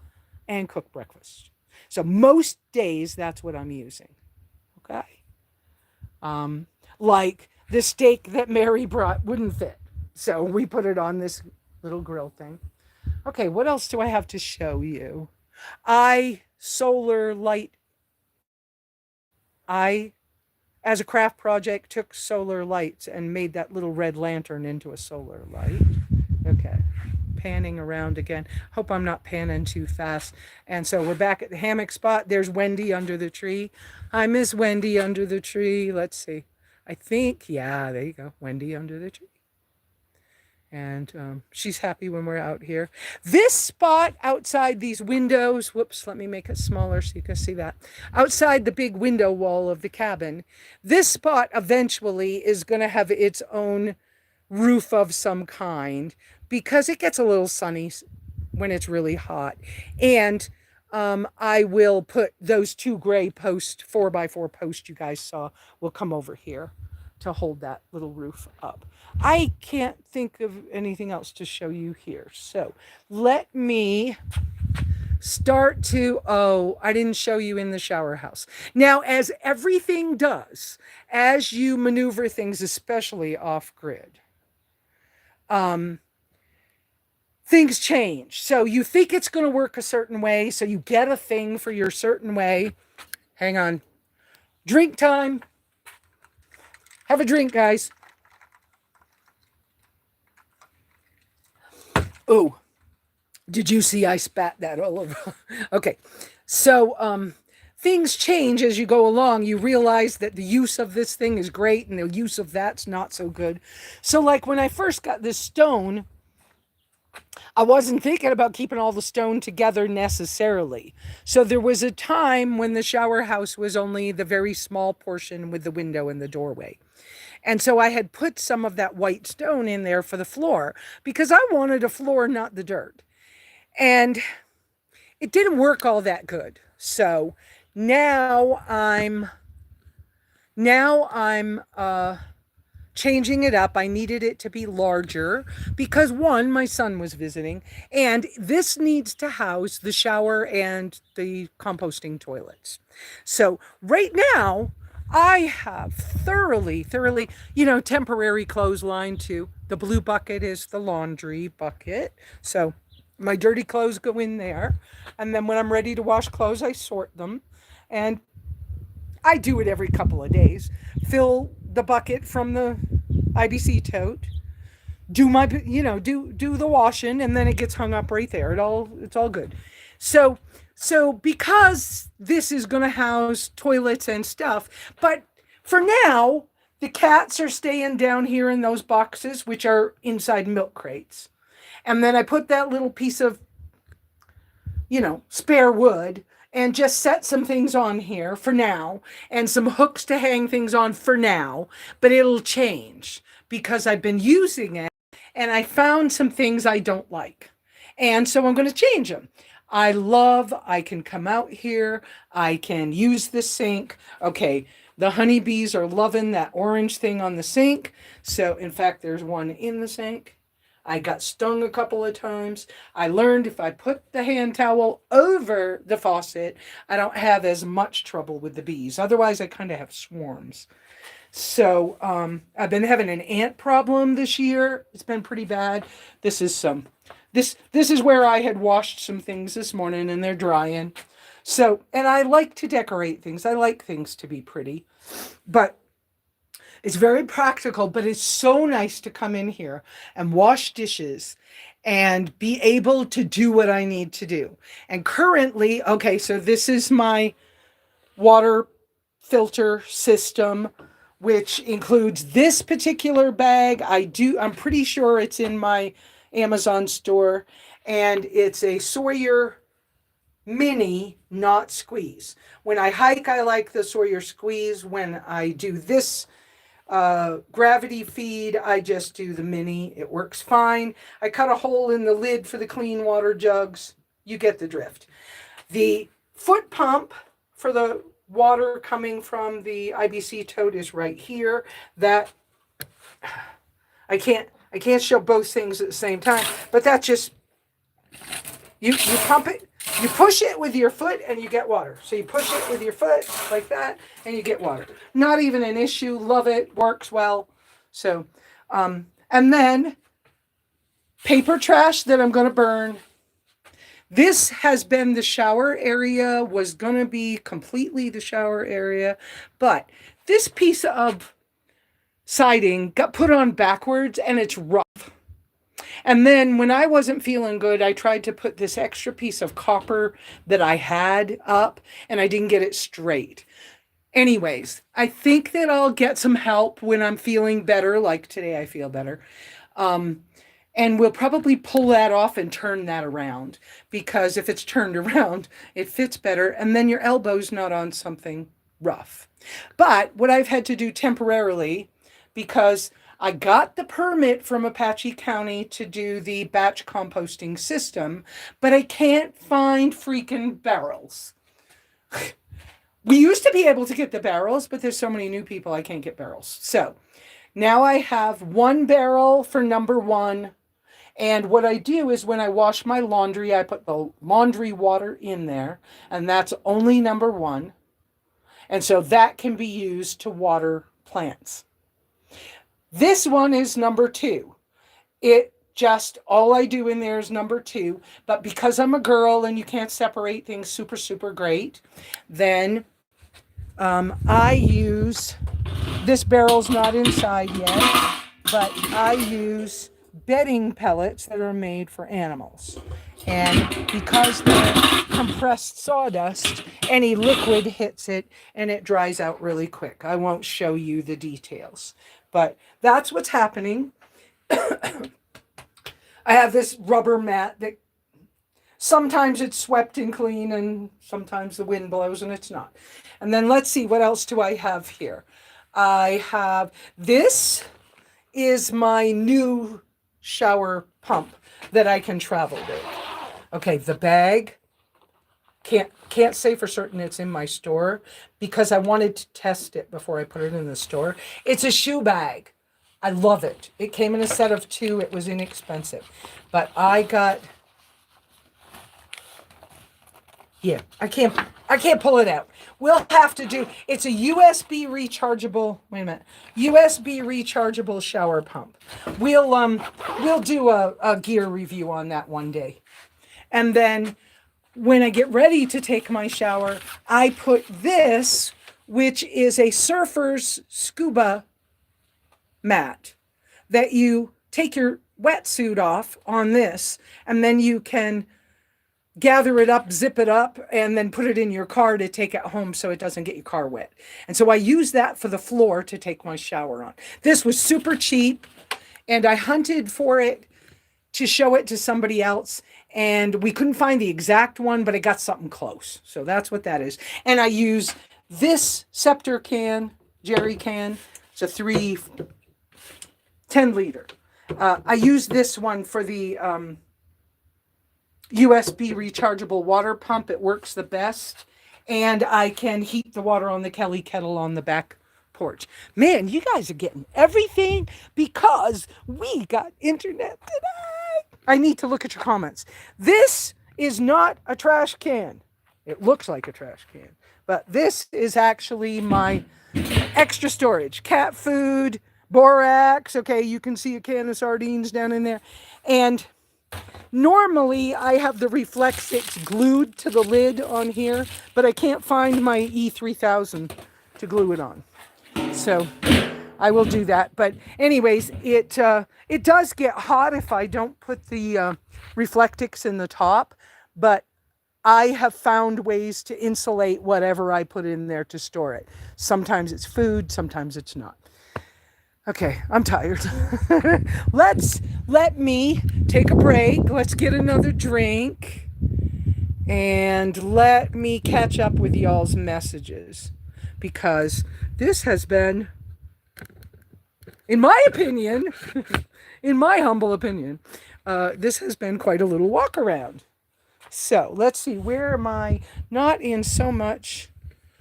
Speaker 1: and cook breakfast. So most days, that's what I'm using. Okay. Like the steak that Mary brought wouldn't fit. So we put it on this little grill thing. Okay, what else do I have to show you? Solar light. As a craft project, took solar lights and made that little red lantern into a solar light. Okay, panning around again. Hope I'm not panning too fast. And so we're back at the hammock spot. There's Wendy under the tree. I miss Wendy under the tree. Let's see. I think, yeah, there you go. Wendy under the tree. And she's happy when we're out here. This spot outside these windows, whoops, let me make it smaller so you can see that. Outside the big window wall of the cabin, this spot eventually is going to have its own roof of some kind because it gets a little sunny when it's really hot. And I will put those 2 gray posts, 4x4 posts you guys saw, will come over here to hold that little roof up. I can't think of anything else to show you here. So let me start to, I didn't show you in the shower house. Now, as everything does, as you maneuver things, especially off grid, things change. So you think it's going to work a certain way. So you get a thing for your certain way. Hang on. Drink time. Have a drink, guys. Oh, Did you see I spat that all over? Okay. So, things change as you go along. You realize that the use of this thing is great and the use of that's not so good. So, like when I first got this stone, I wasn't thinking about keeping all the stone together necessarily. So there was a time when the shower house was only the very small portion with the window and the doorway. And so I had put some of that white stone in there for the floor because I wanted a floor, not the dirt. And it didn't work all that good. So now I'm now I'm changing it up. I needed it to be larger because one, my son was visiting, and this needs to house the shower and the composting toilets. So right now, I have thoroughly, temporary clothesline too. The blue bucket is the laundry bucket. So my dirty clothes go in there. And then when I'm ready to wash clothes, I sort them. And I do it every couple of days. Fill the bucket from the IBC tote, do my do the washing, and then it gets hung up right there. It's all good. So because this is going to house toilets and stuff, but for now the cats are staying down here in those boxes which are inside milk crates. And then I put that little piece of spare wood and just set some things on here for now and some hooks to hang things on for now, but it'll change because I've been using it and I found some things I don't like. And so I'm going to change them. I can come out here. I can use the sink. Okay. The honeybees are loving that orange thing on the sink. So in fact, there's one in the sink. I got stung a couple of times. I learned if I put the hand towel over the faucet, I don't have as much trouble with the bees. Otherwise, I kind of have swarms. So I've been having an ant problem this year. It's been pretty bad. This is where I had washed some things this morning and they're drying. So, and I like to decorate things. I like things to be pretty, but it's very practical, but it's so nice to come in here and wash dishes and be able to do what I need to do. And currently, okay, so this is my water filter system, which includes this particular bag. I'm pretty sure it's in my Amazon store, and it's a Sawyer mini, not squeeze. When I hike, I like the Sawyer squeeze. When I do this gravity feed, I just do the mini. It works fine. I cut a hole in the lid for the clean water jugs. You get the drift. The foot pump for the water coming from the IBC tote is right here. That I can't show both things at the same time, but that's just you pump it. You push it with your foot and you get water. So you push it with your foot like that and you get water. Not even an issue. Love it. Works well. So, and then paper trash that I'm going to burn. This has been the shower area, was going to be completely the shower area. But this piece of siding got put on backwards and it's rough. And then when I wasn't feeling good, I tried to put this extra piece of copper that I had up and I didn't get it straight. Anyways, I think that I'll get some help when I'm feeling better, like today I feel better. And we'll probably pull that off and turn that around, because if it's turned around, it fits better. And then your elbow's not on something rough. But what I've had to do temporarily, because I got the permit from Apache County to do the batch composting system, but I can't find freaking barrels. We used to be able to get the barrels, but there's so many new people, I can't get barrels. So now I have one barrel for number one. And what I do is when I wash my laundry, I put the laundry water in there, and that's only number one. And so that can be used to water plants. This one is number two. All I do in there is number two. But because I'm a girl and you can't separate things super great, then I use, this barrel's not inside yet, but I use bedding pellets that are made for animals. And because they're compressed sawdust, any liquid hits it and it dries out really quick. I won't show you the details, but that's what's happening. I have this rubber mat that sometimes it's swept and clean and sometimes the wind blows and it's not. And then let's see, what else do I have here? I have this is my new shower pump that I can travel with. Okay, the bag, can't say for certain it's in my store because I wanted to test it before I put it in the store. It's a shoe bag. I love it. It came in a set of 2. It was inexpensive. But I got, yeah, I can't pull it out. We'll have to do, it's a USB rechargeable, wait a minute, USB rechargeable shower pump. We'll do a gear review on that one day. And then when I get ready to take my shower, I put this, which is a surfer's scuba mat, that you take your wetsuit off on this, and then you can gather it up, zip it up, and then put it in your car to take it home so it doesn't get your car wet. And so I use that for the floor to take my shower on. This was super cheap, and I hunted for it to show it to somebody else, and we couldn't find the exact one, but I got something close. So that's what that is. And I use this Scepter can, jerry can. It's a 10 liter. I use this one for the USB rechargeable water pump. It works the best. And I can heat the water on the Kelly kettle on the back porch. Man, you guys are getting everything because we got internet today. I need to look at your comments. This is not a trash can. It looks like a trash can, but this is actually my extra storage. Cat food, borax. Okay, you can see a can of sardines down in there. And normally I have the Reflexix glued to the lid on here, but I can't find my E3000 to glue it on. So I will do that. But anyways, it does get hot if I don't put the Reflectix in the top, but I have found ways to insulate whatever I put in there to store it. Sometimes it's food, sometimes it's not. Okay, I'm tired. Let me take a break. Let's get another drink. And let me catch up with y'all's messages. Because this has been, in my opinion, in my humble opinion, this has been quite a little walk around. So let's see, where am I not in so much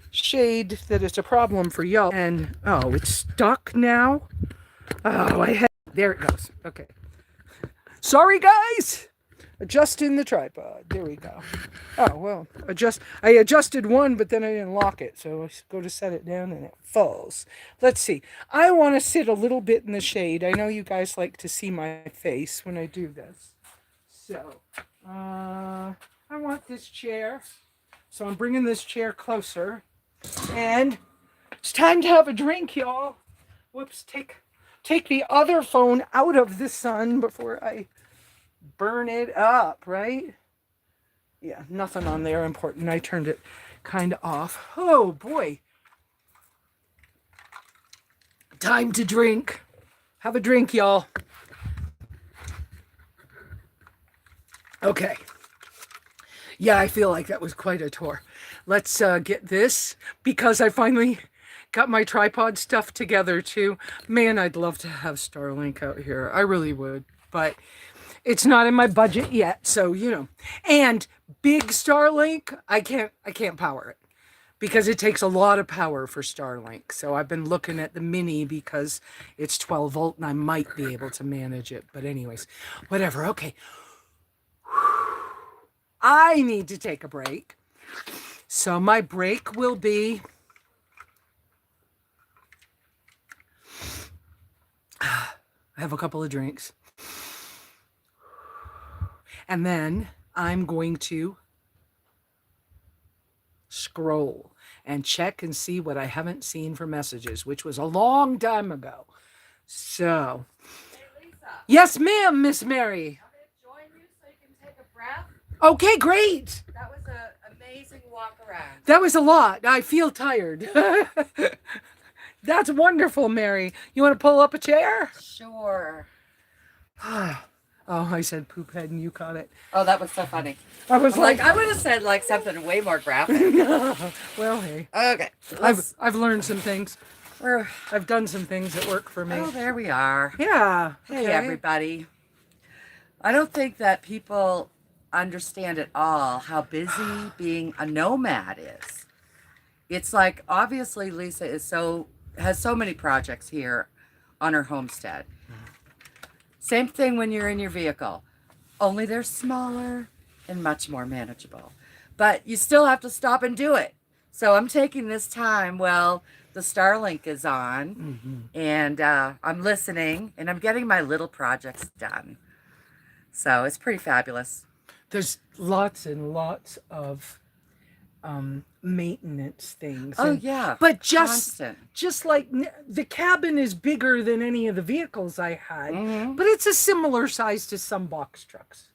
Speaker 1: shade that it's a problem for y'all? And, oh, it's stuck now? Oh, there it goes. Okay. Sorry, guys. Adjusting the tripod. There we go. Oh, well, I adjusted one, but then I didn't lock it. So I go to set it down and it falls. Let's see. I want to sit a little bit in the shade. I know you guys like to see my face when I do this. So, I want this chair. So I'm bringing this chair closer. And it's time to have a drink, y'all. Whoops, take the other phone out of the sun before I burn it up, right? Yeah, nothing on there important. I turned it kind of off. Oh, boy. Time to drink. Have a drink, y'all. Okay. Yeah, I feel like that was quite a tour. Let's get this, because I finally got my tripod stuff together too. Man, I'd love to have Starlink out here. I really would, but it's not in my budget yet, so you know. And big Starlink, I can't power it because it takes a lot of power for Starlink. So I've been looking at the mini because it's 12 volt and I might be able to manage it. But anyways, whatever. Okay. I need to take a break. So my break will be I have a couple of drinks. And then I'm going to scroll and check and see what I haven't seen for messages, which was a long time ago. So,
Speaker 2: Hey, Lesa.
Speaker 1: yes, ma'am, Miss Mary.
Speaker 2: I'm going to join you so you can take a breath.
Speaker 1: Okay, great.
Speaker 2: That was an amazing walk around.
Speaker 1: That was a lot. I feel tired. That's wonderful, Mary. You want to pull up a chair?
Speaker 2: Sure.
Speaker 1: Oh, I said poop head and you caught it.
Speaker 2: Oh, that was so funny.
Speaker 1: I was like,
Speaker 2: I would have said like something way more graphic.
Speaker 1: well, hey.
Speaker 2: Okay.
Speaker 1: I've learned some things. I've done some things that work for me.
Speaker 2: Oh, there we are.
Speaker 1: Yeah.
Speaker 2: Hey,
Speaker 1: okay.
Speaker 2: everybody. I don't think that people understand at all how busy being a nomad is. It's like, obviously Lesa has so many projects here on her homestead. Same thing when you're in your vehicle, only they're smaller and much more manageable. But you still have to stop and do it. So I'm taking this time while the Starlink is on, and I'm listening, and I'm getting my little projects done. So it's pretty fabulous.
Speaker 1: There's lots and lots of maintenance things.
Speaker 2: Oh, yeah.
Speaker 1: But
Speaker 2: Constant.
Speaker 1: just like the cabin is bigger than any of the vehicles I had,
Speaker 2: Mhm.
Speaker 1: but it's a similar size to some box trucks.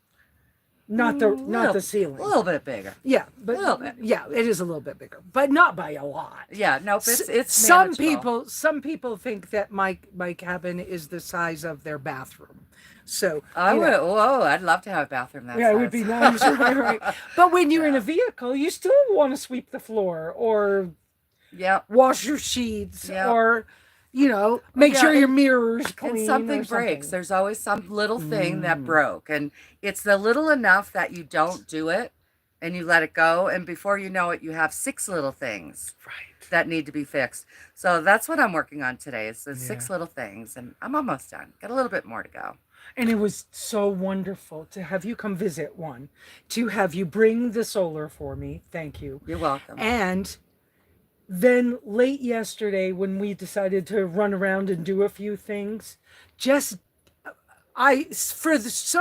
Speaker 1: Not the ceiling.
Speaker 2: A little bit bigger.
Speaker 1: Yeah, but
Speaker 2: A little bit.
Speaker 1: yeah, it is a little bit bigger, but not by a lot.
Speaker 2: Yeah, nope, it's
Speaker 1: some
Speaker 2: manageable.
Speaker 1: people think that my cabin is the size of their bathroom. So
Speaker 2: I'd love to have a bathroom that size.
Speaker 1: it would be nice, right? But when you're in a vehicle, you still want to sweep the floor or wash your sheets or make sure your mirror's clean.
Speaker 2: And something breaks. There's always some little thing that broke, and it's the little enough that you don't do it and you let it go, and before you know it, you have 6 little things that need to be fixed. So that's what I'm working on today. Is the 6 little things, and I'm almost done. Got a little bit more to go.
Speaker 1: And it was so wonderful to have you come visit, to have you bring the solar for me. Thank you.
Speaker 2: You're welcome.
Speaker 1: And then late yesterday, when we decided to run around and do a few things, some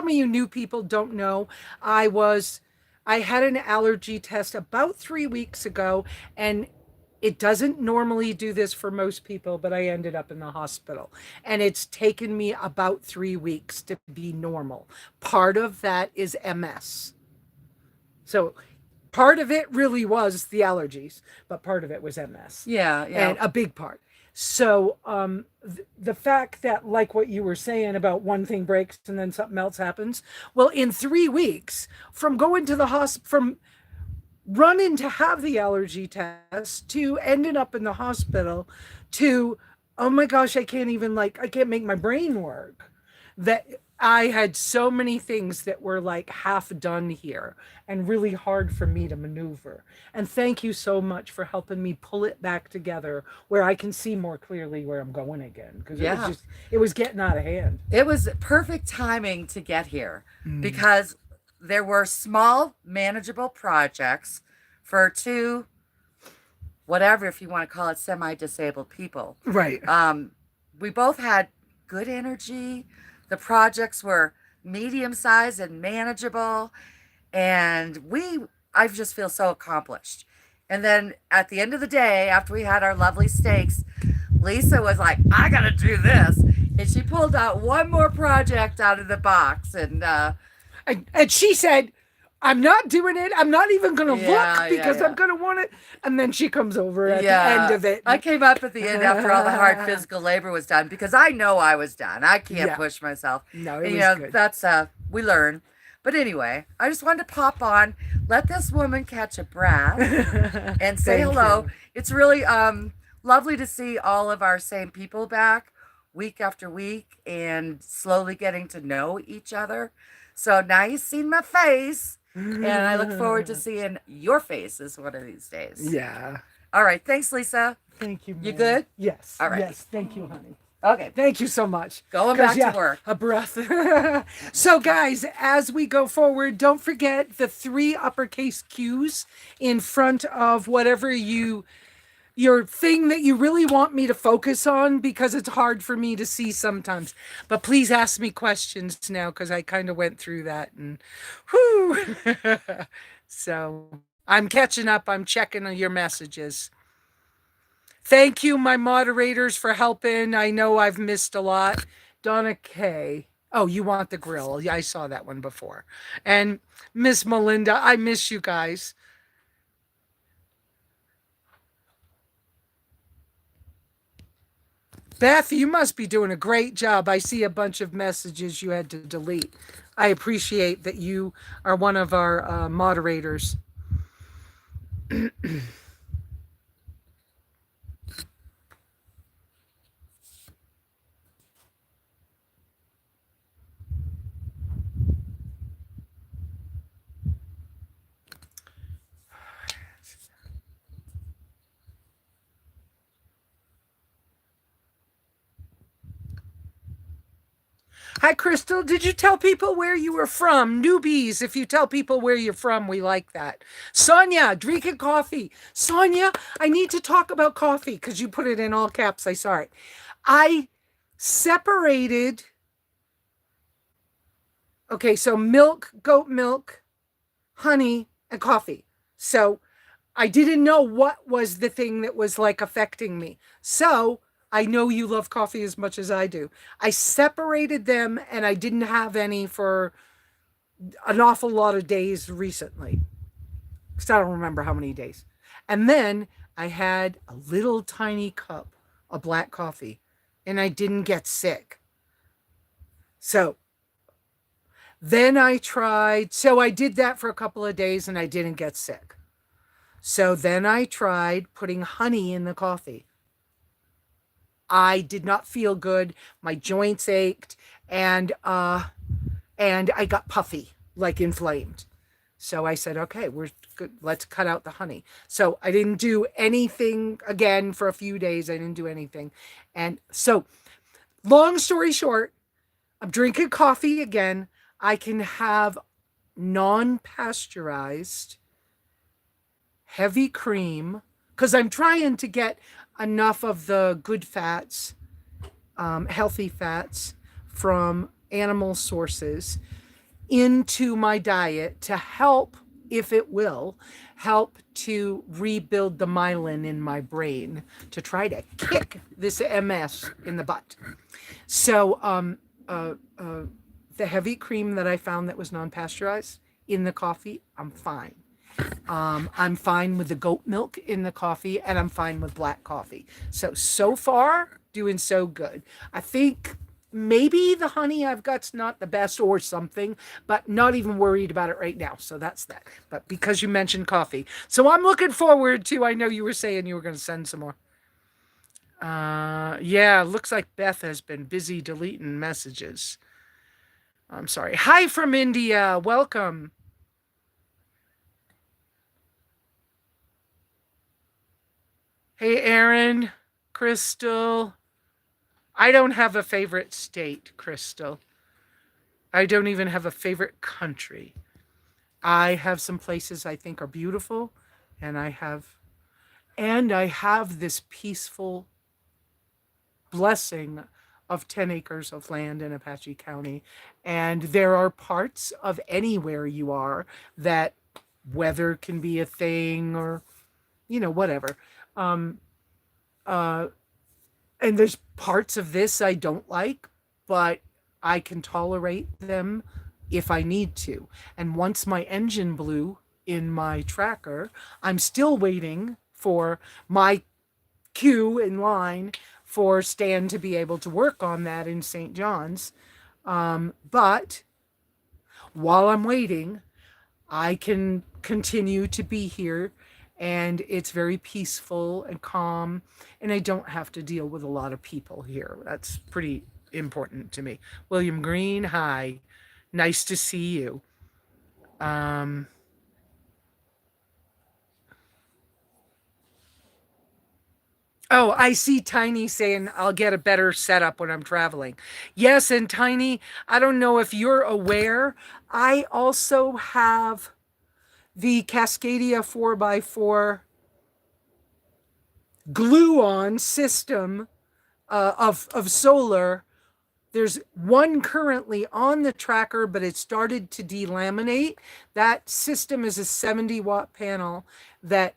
Speaker 1: of you new people don't know, I had an allergy test about 3 weeks ago, and it doesn't normally do this for most people, but I ended up in the hospital. And it's taken me about 3 weeks to be normal. Part of that is MS. So part of it really was the allergies, but part of it was MS.
Speaker 2: Yeah.
Speaker 1: And a big part. So the fact that, like what you were saying about one thing breaks and then something else happens, well, in 3 weeks, from going to the hospital, from running to have the allergy test to ending up in the hospital to, oh my gosh, I can't make my brain work. That I had so many things that were like half done here and really hard for me to maneuver. And thank you so much for helping me pull it back together where I can see more clearly where I'm going again. Because it was getting out of hand.
Speaker 2: It was perfect timing to get here because there were small, manageable projects for 2, whatever, if you want to call it, semi-disabled people.
Speaker 1: Right.
Speaker 2: We both had good energy. The projects were medium-sized and manageable. And I just feel so accomplished. And then at the end of the day, after we had our lovely steaks, Lesa was like, I got to do this. And she pulled out one more project out of the box. And
Speaker 1: she said, I'm not doing it. I'm not even going to look because I'm going to want it. And then she comes over at the end of it.
Speaker 2: I came up at the end after all the hard physical labor was done because I know I was done. I can't push myself.
Speaker 1: No, it was good.
Speaker 2: That's, we learn. But anyway, I just wanted to pop on, let this woman catch a breath and say hello. It's really lovely to see all of our same people back week after week and slowly getting to know each other. So now you've seen my face. And I look forward to seeing your faces one of these days.
Speaker 1: Yeah.
Speaker 2: All right. Thanks, Lesa.
Speaker 1: Thank you, Mary.
Speaker 2: You good?
Speaker 1: Yes.
Speaker 2: All right.
Speaker 1: Yes. Thank you, honey.
Speaker 2: Okay.
Speaker 1: Thank you so much.
Speaker 2: Going back to work.
Speaker 1: A breath. So, guys, as we go forward, don't forget the 3 uppercase Q's in front of whatever your thing that you really want me to focus on, because it's hard for me to see sometimes. But please ask me questions now, because I kind of went through that and whoo. So I'm catching up. I'm checking on your messages. Thank you, my moderators, for helping. I know I've missed a lot. Donna K. Oh, you want the grill. Yeah, I saw that one before. And Miss Melinda, I miss you guys. Beth, you must be doing a great job. I see a bunch of messages you had to delete. I appreciate that you are one of our moderators. Hi, Crystal. Did you tell people where you were from? Newbies, if you tell people where you're from, we like that. Sonia, drinking coffee. Sonia, I need to talk about coffee because you put it in all caps. I saw it. I separated. Okay, so milk, goat milk, honey, and coffee. So I didn't know what was the thing that was like affecting me. So I know you love coffee as much as I do. I separated them and I didn't have any for an awful lot of days recently. Because I don't remember how many days. And then I had a little tiny cup of black coffee and I didn't get sick. So then I tried, so I did that for a couple of days and I didn't get sick. So then I tried putting honey in the coffee. I did not feel good. My joints ached and I got puffy, like inflamed. So I said, okay, we're good. Let's cut out the honey. So I didn't do anything again for a few days. I didn't do anything. And so, long story short, I'm drinking coffee again. I can have non pasteurized heavy cream because I'm trying to get enough of the good fats, healthy fats from animal sources into my diet to help, if it will, help to rebuild the myelin in my brain to try to kick this MS in the butt. So, the heavy cream that I found that was non-pasteurized in the coffee, I'm fine. I'm fine with the goat milk in the coffee, and I'm fine with black coffee. So far, doing so good. I think maybe the honey I've got's not the best or something, but not even worried about it right now. So that's that. But because you mentioned coffee, so I'm looking forward to. I know you were saying you were going to send some more. Yeah, looks like Beth has been busy deleting messages. I'm sorry. Hi from India. Welcome. Hey, Aaron, Crystal. I don't have a favorite state, Crystal. I don't even have a favorite country. I have some places I think are beautiful, and I have this peaceful blessing of 10 acres of land in Apache County. And there are parts of anywhere you are that weather can be a thing or, whatever. Um, uh, and there's parts of this I don't like, but I can tolerate them if I need to. And once my engine blew in my tracker, I'm still waiting for my queue in line for Stan to be able to work on that in St. John's. But while I'm waiting, I can continue to be here and it's very peaceful and calm and I don't have to deal with a lot of people here. That's pretty important to me. William Green, hi. Nice to see you. Um, Oh, I see Tiny saying I'll get a better setup when I'm traveling. Yes, and Tiny, I don't know if you're aware, I also have the Cascadia 4x4 glue on system of solar. There's one currently on the tracker, but it started to delaminate. That system is a 70-watt panel that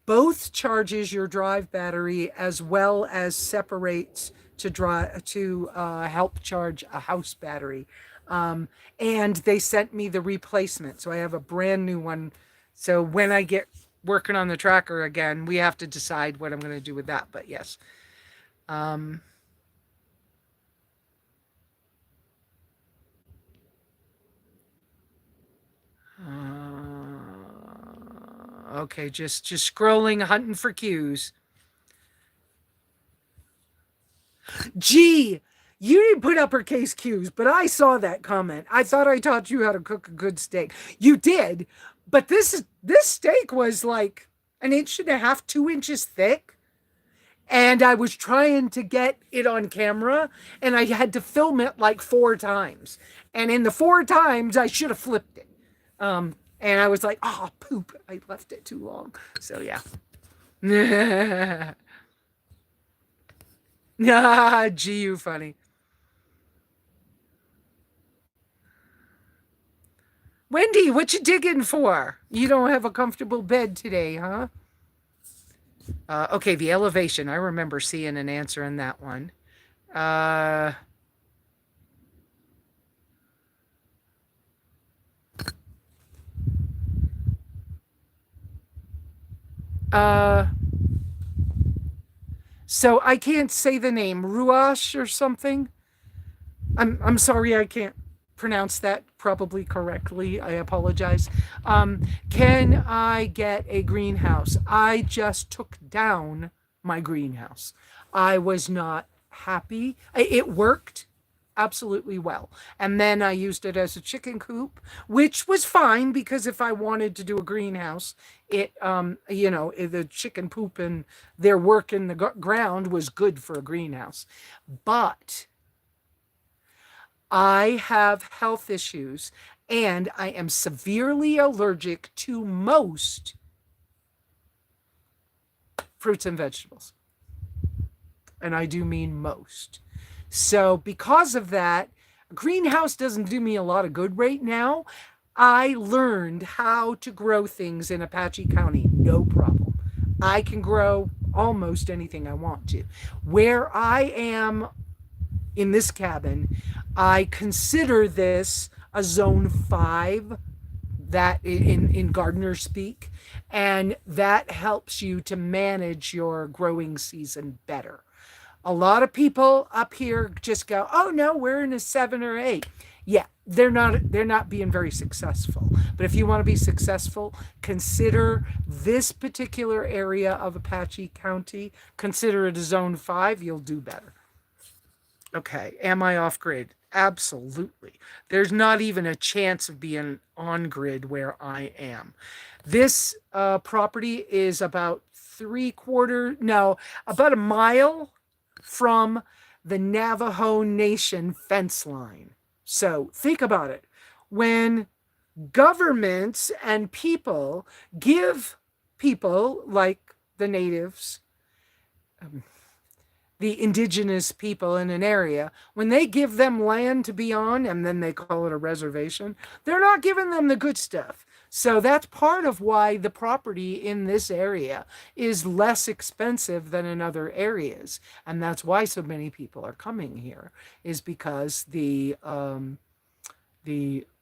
Speaker 1: both charges your drive battery as well as separates to drive to help charge a house battery. Um, and they sent me the replacement, so I have a brand new one. So when I get working on the tracker again, we have to decide what I'm going to do with that. But yes. Um, okay, just scrolling, hunting for cues. Gee, you didn't put uppercase Q's, but I saw that comment. I thought I taught you how to cook a good steak. You did, but this steak was like an inch and a half, 2 inches thick. And I was trying to get it on camera, and I had to film it like 4 times. And in the 4 times, I should have flipped it. And I was like, oh, poop, I left it too long. So, yeah. Gee, you funny. Wendy, what you digging for? You don't have a comfortable bed today, huh? Okay, the elevation. I remember seeing an answer in that one. Uh, uh, so I can't say the name. Ruash or something? I'm sorry, I can't pronounce that probably correctly. I apologize. Can I get a greenhouse? I just took down my greenhouse. I was not happy. It worked absolutely well. And then I used it as a chicken coop, which was fine because if I wanted to do a greenhouse, the chicken poop and their work in the ground was good for a greenhouse. But I have health issues and I am severely allergic to most fruits and vegetables. And I do mean most. So, because of that, a greenhouse doesn't do me a lot of good right now. I learned how to grow things in Apache County, no problem. I can grow almost anything I want to. Where I am in this cabin, I consider this a zone 5 that in gardener speak, and that helps you to manage your growing season better. A lot of people up here just go, "Oh no, we're in a 7 or 8." Yeah, they're not being very successful. But if you want to be successful, consider this particular area of Apache County, consider it a zone 5, you'll do better. Okay, am I off grid? Absolutely. There's not even a chance of being on grid where I am. This property is about about a mile from the Navajo Nation fence line. So think about it. When governments and people give people like the natives, the indigenous people in an area, when they give them land to be on and then they call it a reservation, they're not giving them the good stuff. So that's part of why the property in this area is less expensive than in other areas. And that's why so many people are coming here, is because the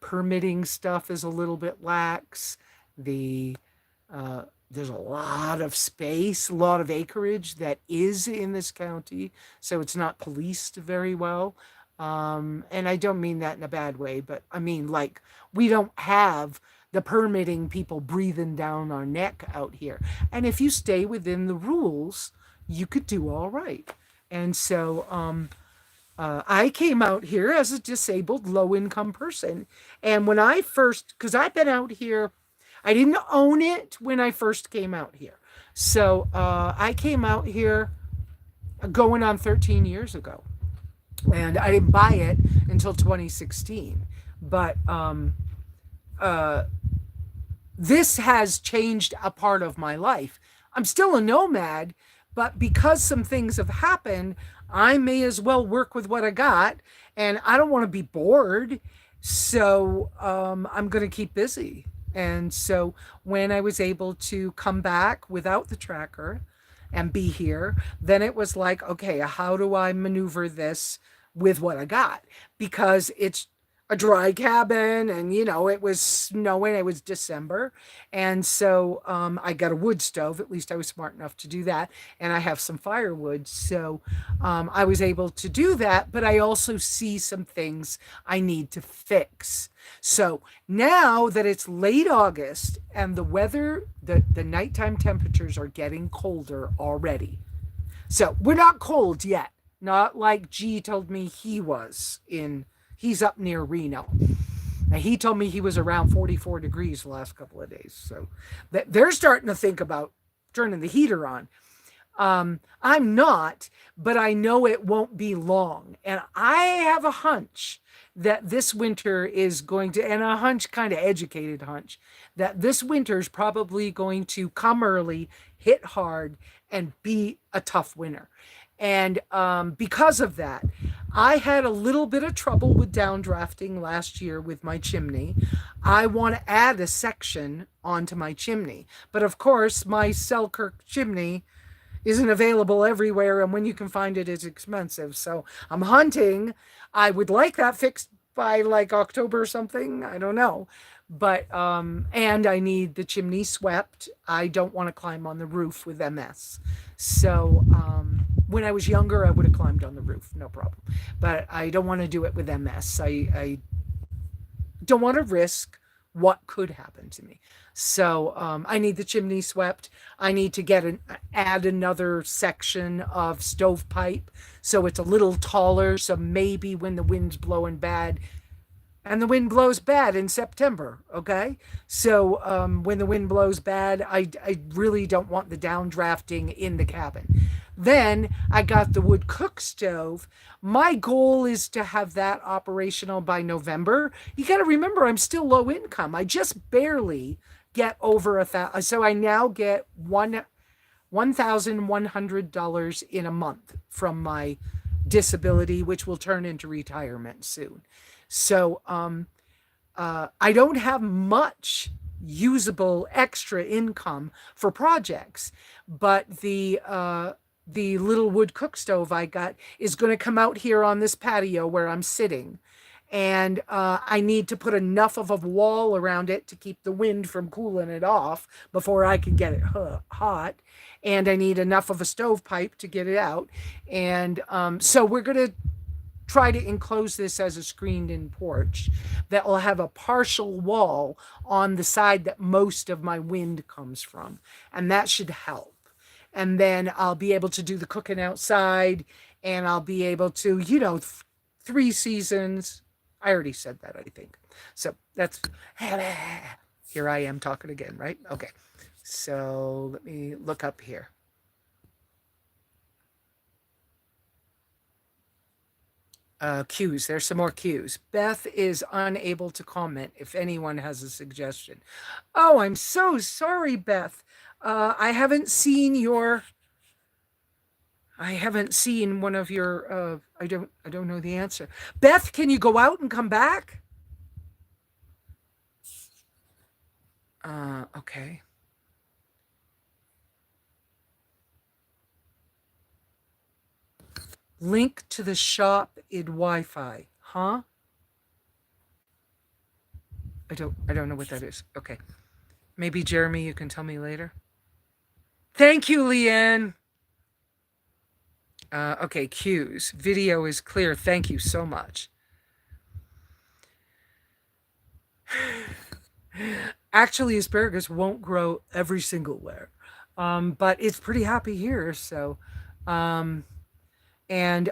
Speaker 1: permitting stuff is a little bit lax. There's a lot of space, a lot of acreage that is in this county, so it's not policed very well. And I don't mean that in a bad way, but I mean, like, we don't have the permitting people breathing down our neck out here. And if you stay within the rules, you could do all right. And so I came out here as a disabled, low income person. And when I first, because I've been out here, I didn't own it when I first came out here. So I came out here going on 13 years ago. And I didn't buy it until 2016. But this has changed a part of my life. I'm still a nomad, but because some things have happened, I may as well work with what I got. And I don't want to be bored. So I'm going to keep busy. And so when I was able to come back without the tracker and be here, then it was like, okay, how do I maneuver this with what I got? Because it's a dry cabin and, it was snowing. It was December. And so I got a wood stove. At least I was smart enough to do that. And I have some firewood. So I was able to do that. But I also see some things I need to fix. So now that it's late August and the weather, the nighttime temperatures are getting colder already. So we're not cold yet. Not like G told me he's up near Reno. Now he told me he was around 44 degrees the last couple of days. So they're starting to think about turning the heater on. I'm not, but I know it won't be long. And I have a hunch that this winter is going to, and a hunch, kind of educated hunch, that this winter is probably going to come early, hit hard, and be a tough winter. And because of that, I had a little bit of trouble with downdrafting last year with my chimney. I want to add a section onto my chimney. But of course, my Selkirk chimney isn't available everywhere, and when you can find it, it's expensive. So I'm hunting. I would like that fixed by like October or something. I don't know. But and I need the chimney swept. I don't want to climb on the roof with MS. So when I was younger, I would have climbed on the roof, no problem. But I don't want to do it with MS. I don't want to risk what could happen to me. So I need the chimney swept. I need to add another section of stovepipe so it's a little taller. So maybe when the wind's blowing bad, and the wind blows bad in September, okay? So when the wind blows bad, I really don't want the downdrafting in the cabin. Then I got the wood cook stove. My goal is to have that operational by November. You got to remember, I'm still low income. I just barely get over $1,000. So I now get $1,100 in a month from my disability, which will turn into retirement soon. So I don't have much usable extra income for projects, but the little wood cook stove I got is going to come out here on this patio where I'm sitting. And I need to put enough of a wall around it to keep the wind from cooling it off before I can get it hot. And I need enough of a stovepipe to get it out. And so we're going to try to enclose this as a screened-in porch that will have a partial wall on the side that most of my wind comes from. And that should help. And then I'll be able to do the cooking outside, and I'll be able to, 3 seasons. I already said that, I think. So that's, here I am talking again, right? Okay. So let me look up here. Cues. There's some more cues. Beth is unable to comment if anyone has a suggestion. Oh, I'm so sorry, Beth. I haven't seen one of your I don't know the answer. Beth, can you go out and come back? Okay. Link to the shop in Wi-Fi. Huh? I don't know what that is. Okay. Maybe Jeremy, you can tell me later. Thank you, Leanne. Okay, cues. Video is clear. Thank you so much. Actually, asparagus won't grow every single where. But it's pretty happy here. So, and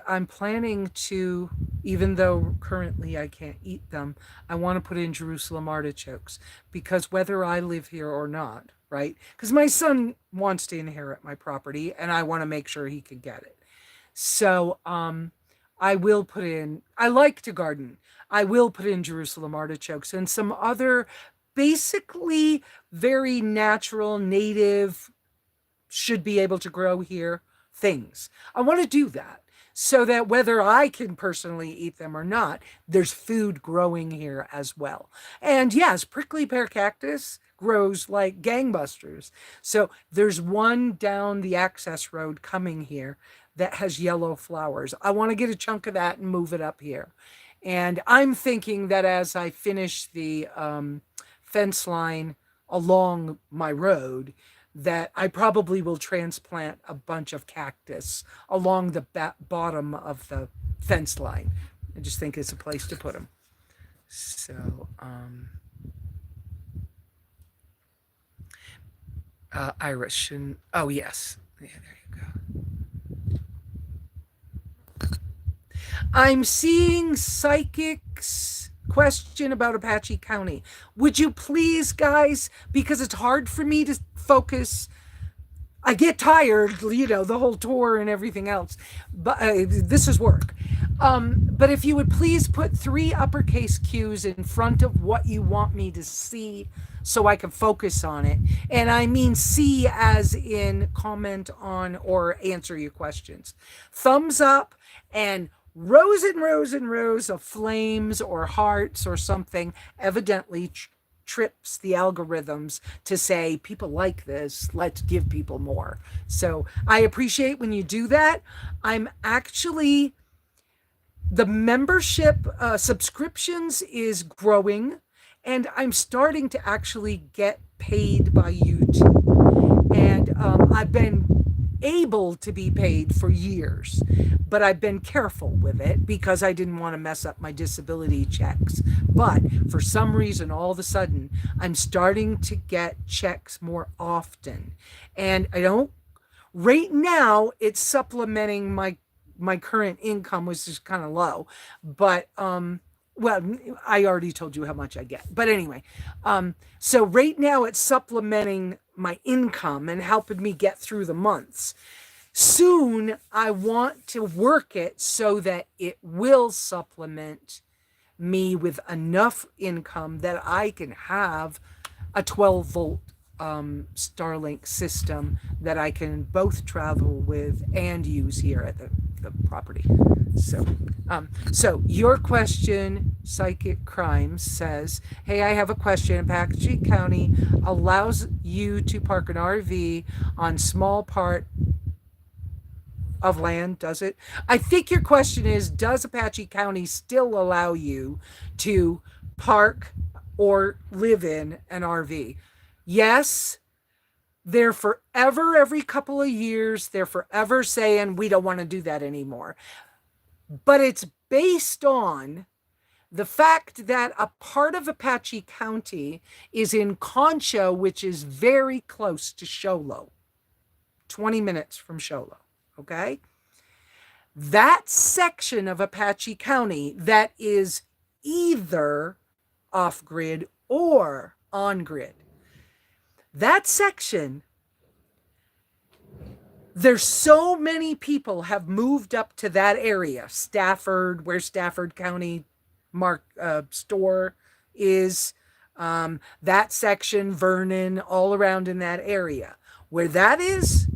Speaker 1: I'm planning to, even though currently I can't eat them, I want to put in Jerusalem artichokes because whether I live here or not, right? Because my son wants to inherit my property and I want to make sure he can get it. So I will put in, I like to garden. I will put in Jerusalem artichokes and some other basically very natural, native, should be able to grow here things. I want to do that. so that whether I can personally eat them or not, there's food growing here as well. And yes, prickly pear cactus grows like gangbusters. So there's one down the access road coming here that has yellow flowers. I want to get a chunk of that and move it up here. And I'm thinking that as I finish the fence line along my road, that I probably will transplant a bunch of cactus along the bottom of the fence line. I just think it's a place to put them. So, Irish and oh yes, yeah, there you go. I'm seeing psychics question about Apache County. Would you please, guys, because it's hard for me to focus. I get tired, the whole tour and everything else, but this is work. But if you would please put 3 uppercase Q's in front of what you want me to see so I can focus on it. And I mean see as in comment on or answer your questions. Thumbs up and rows and rows and rows of flames or hearts or something evidently trips the algorithms to say people like this, let's give people more. So I appreciate when you do that. I'm actually, the membership subscriptions is growing, and I'm starting to actually get paid by YouTube. And I've been able to be paid for years, but I've been careful with it because I didn't want to mess up my disability checks. But for some reason, all of a sudden, I'm starting to get checks more often. And I don't, right now, it's supplementing my current income, which is kind of low. But, well, I already told you how much I get. But anyway, so right now it's supplementing my income and helping me get through the months. Soon I want to work it so that it will supplement me with enough income that I can have a 12-volt Starlink system that I can both travel with and use here at the property. So your question, Psychic Crimes, says, hey, I have a question. Apache County allows you to park an RV on small part of land, does it? I think your question is, does Apache County still allow you to park or live in an RV? Yes. They're forever, every couple of years, they're forever saying we don't want to do that anymore. But it's based on the fact that a part of Apache County is in Concho, which is very close to Show Low, 20 minutes from Show Low. Okay? That section of Apache County that is either off-grid or on-grid, that section, there's so many people have moved up to that area, Stafford, where Stafford County store is, that section, Vernon, all around in that area. Where that is,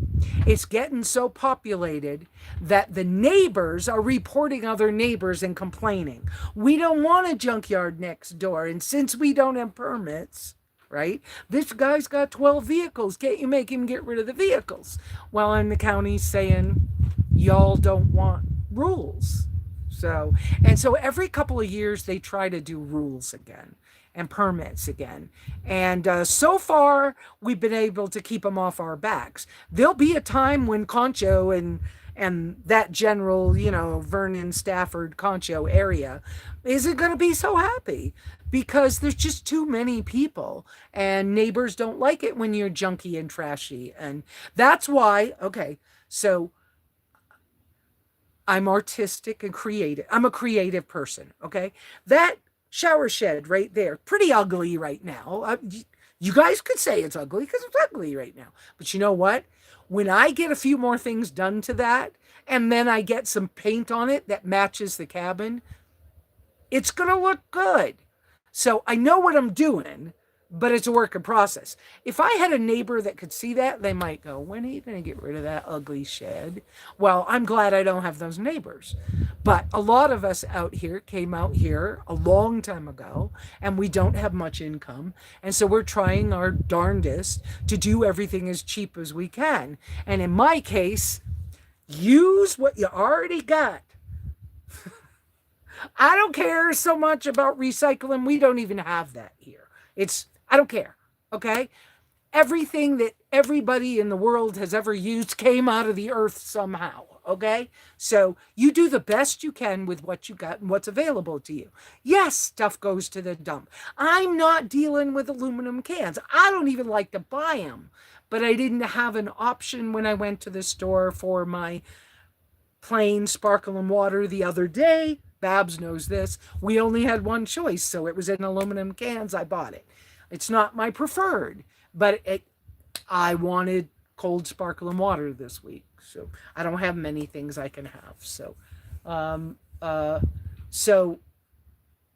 Speaker 1: it's getting so populated that the neighbors are reporting other neighbors and complaining. We don't want a junkyard next door, and since we don't have permits, right? This guy's got 12 vehicles. Can't you make him get rid of the vehicles? Well, in the county saying, y'all don't want rules. So every couple of years they try to do rules again and permits again. And so far we've been able to keep them off our backs. There'll be a time when Concho and that general, Vernon, Stafford, Concho area isn't going to be so happy because there's just too many people and neighbors don't like it when you're junky and trashy. And that's why, okay, so I'm artistic and creative. I'm a creative person, okay? That shower shed right there, pretty ugly right now. You guys could say it's ugly because it's ugly right now. But you know what? When I get a few more things done to that, and then I get some paint on it that matches the cabin, it's going to look good. So I know what I'm doing. but it's a work in process. If I had a neighbor that could see that, they might go, when are you going to get rid of that ugly shed? Well, I'm glad I don't have those neighbors. But a lot of us out here came out here a long time ago, and we don't have much income. And so we're trying our darndest to do everything as cheap as we can. And in my case, use what you already got. I don't care so much about recycling. We don't even have that here. I don't care. Okay. Everything that everybody in the world has ever used came out of the earth somehow. Okay. So you do the best you can with what you got and what's available to you. Yes, stuff goes to the dump. I'm not dealing with aluminum cans. I don't even like to buy them, but I didn't have an option when I went to the store for my plain sparkling water the other day. Babs knows this. We only had one choice, so it was in aluminum cans. I bought it. It's not my preferred, but I wanted cold sparkling water this week, so I don't have many things I can have. Um, uh, so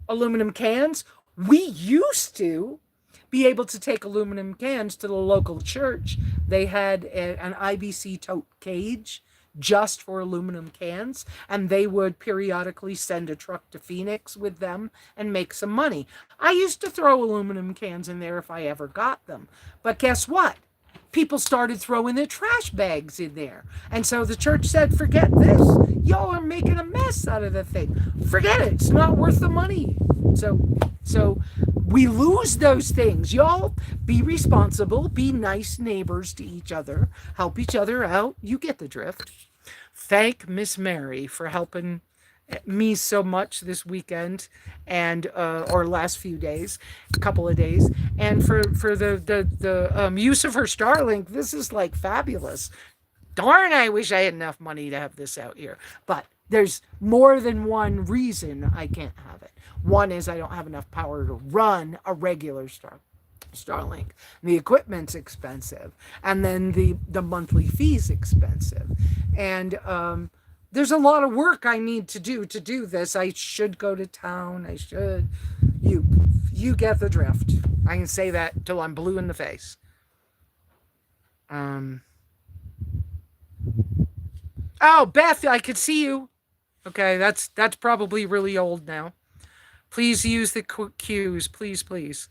Speaker 1: aluminum cans. We used to be able to take aluminum cans to the local church. They had an IBC tote cage just for aluminum cans, and they would periodically send a truck to Phoenix with them and make some money. I used to throw aluminum cans in there if I ever got them. But guess what? People started throwing their trash bags in there. And so the church said, forget this. Y'all are making a mess out of the thing. Forget it. It's not worth the money. So we lose those things. Y'all be responsible, be nice neighbors to each other, help each other out. You get the drift. Thank Miss Mary for helping me so much this weekend and or last few days, a couple of days, and for the use of her Starlink. This is like fabulous. Darn, I wish I had enough money to have this out here, but there's more than one reason I can't have it. One is I don't have enough power to run a regular Starlink. The equipment's expensive, and then the monthly fee's expensive, and there's a lot of work I need to do this. I should go to town. I should. You get the drift. I can say that till I'm blue in the face. Oh, Beth, I could see you. Okay, that's probably really old now. Please use the cues, please.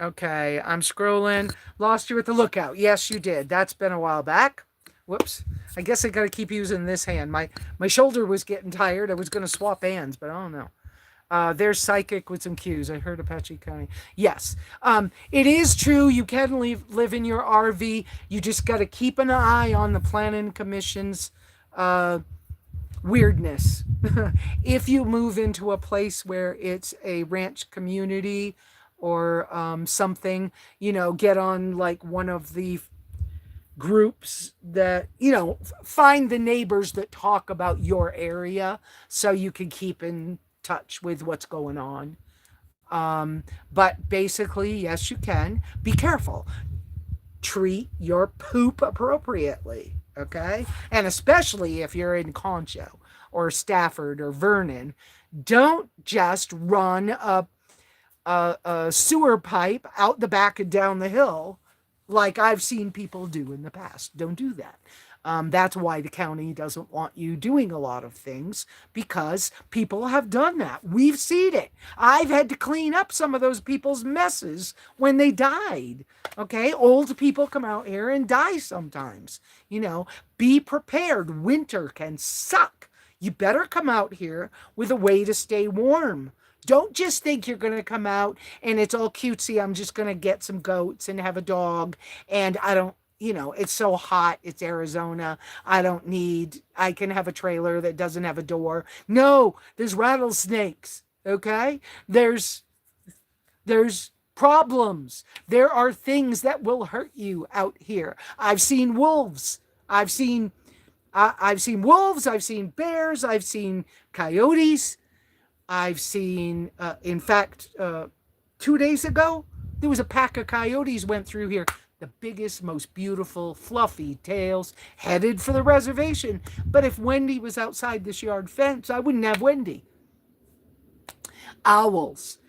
Speaker 1: Okay, I'm scrolling. Lost you at the lookout. Yes, you did. That's been a while back. Whoops. I guess I got to keep using this hand. My shoulder was getting tired. I was going to swap hands, but I don't know. There's Psychic with some cues. I heard Apache County. Yes. It is true. You can live in your RV. You just got to keep an eye on the Planning Commission's weirdness. If you move into a place where it's a ranch community or something, get on like one of the groups that, find the neighbors that talk about your area so you can keep in touch with what's going on. But basically, yes, you can. Be careful. Treat your poop appropriately, okay? And especially if you're in Concho or Stafford or Vernon, don't just run a sewer pipe out the back and down the hill like I've seen people do in the past. Don't do that. That's why the county doesn't want you doing a lot of things, because people have done that. We've seen it. I've had to clean up some of those people's messes when they died. Okay, old people come out here and die sometimes. Be prepared. Winter can suck. You better come out here with a way to stay warm. Don't just think you're going to come out and it's all cutesy. I'm just going to get some goats and have a dog. And I don't, it's so hot. It's Arizona. I can have a trailer that doesn't have a door. No, there's rattlesnakes. Okay. There's problems. There are things that will hurt you out here. I've seen wolves. I've seen wolves. I've seen bears. I've seen coyotes. I've seen, in fact, 2 days ago, there was a pack of coyotes went through here. The biggest, most beautiful, fluffy tails, headed for the reservation. But if Wendy was outside this yard fence, I wouldn't have Wendy. Owls.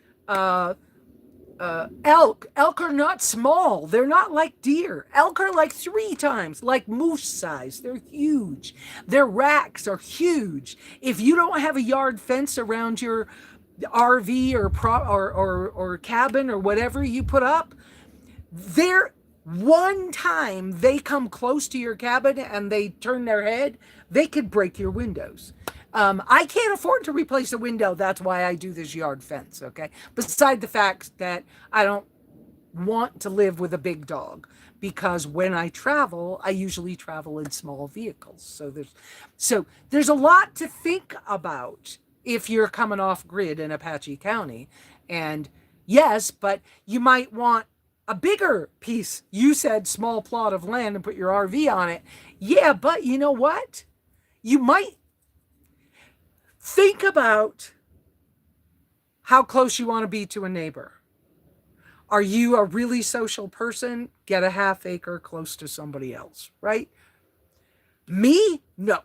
Speaker 1: Elk are not small. They're not like deer. Elk are like 3 times like moose size. They're huge. Their racks are huge. If you don't have a yard fence around your RV or cabin or whatever you put up, they're one time they come close to your cabin and they turn their head, they could break your windows. I can't afford to replace a window. That's why I do this yard fence. Okay. Beside the fact that I don't want to live with a big dog, because when I travel, I usually travel in small vehicles. So there's a lot to think about if you're coming off grid in Apache County. And yes, but you might want a bigger piece. You said small plot of land and put your RV on it. Yeah, but you know what? You might think about how close you want to be to a neighbor. Are you a really social person? Get a half acre close to somebody else, right? Me? No.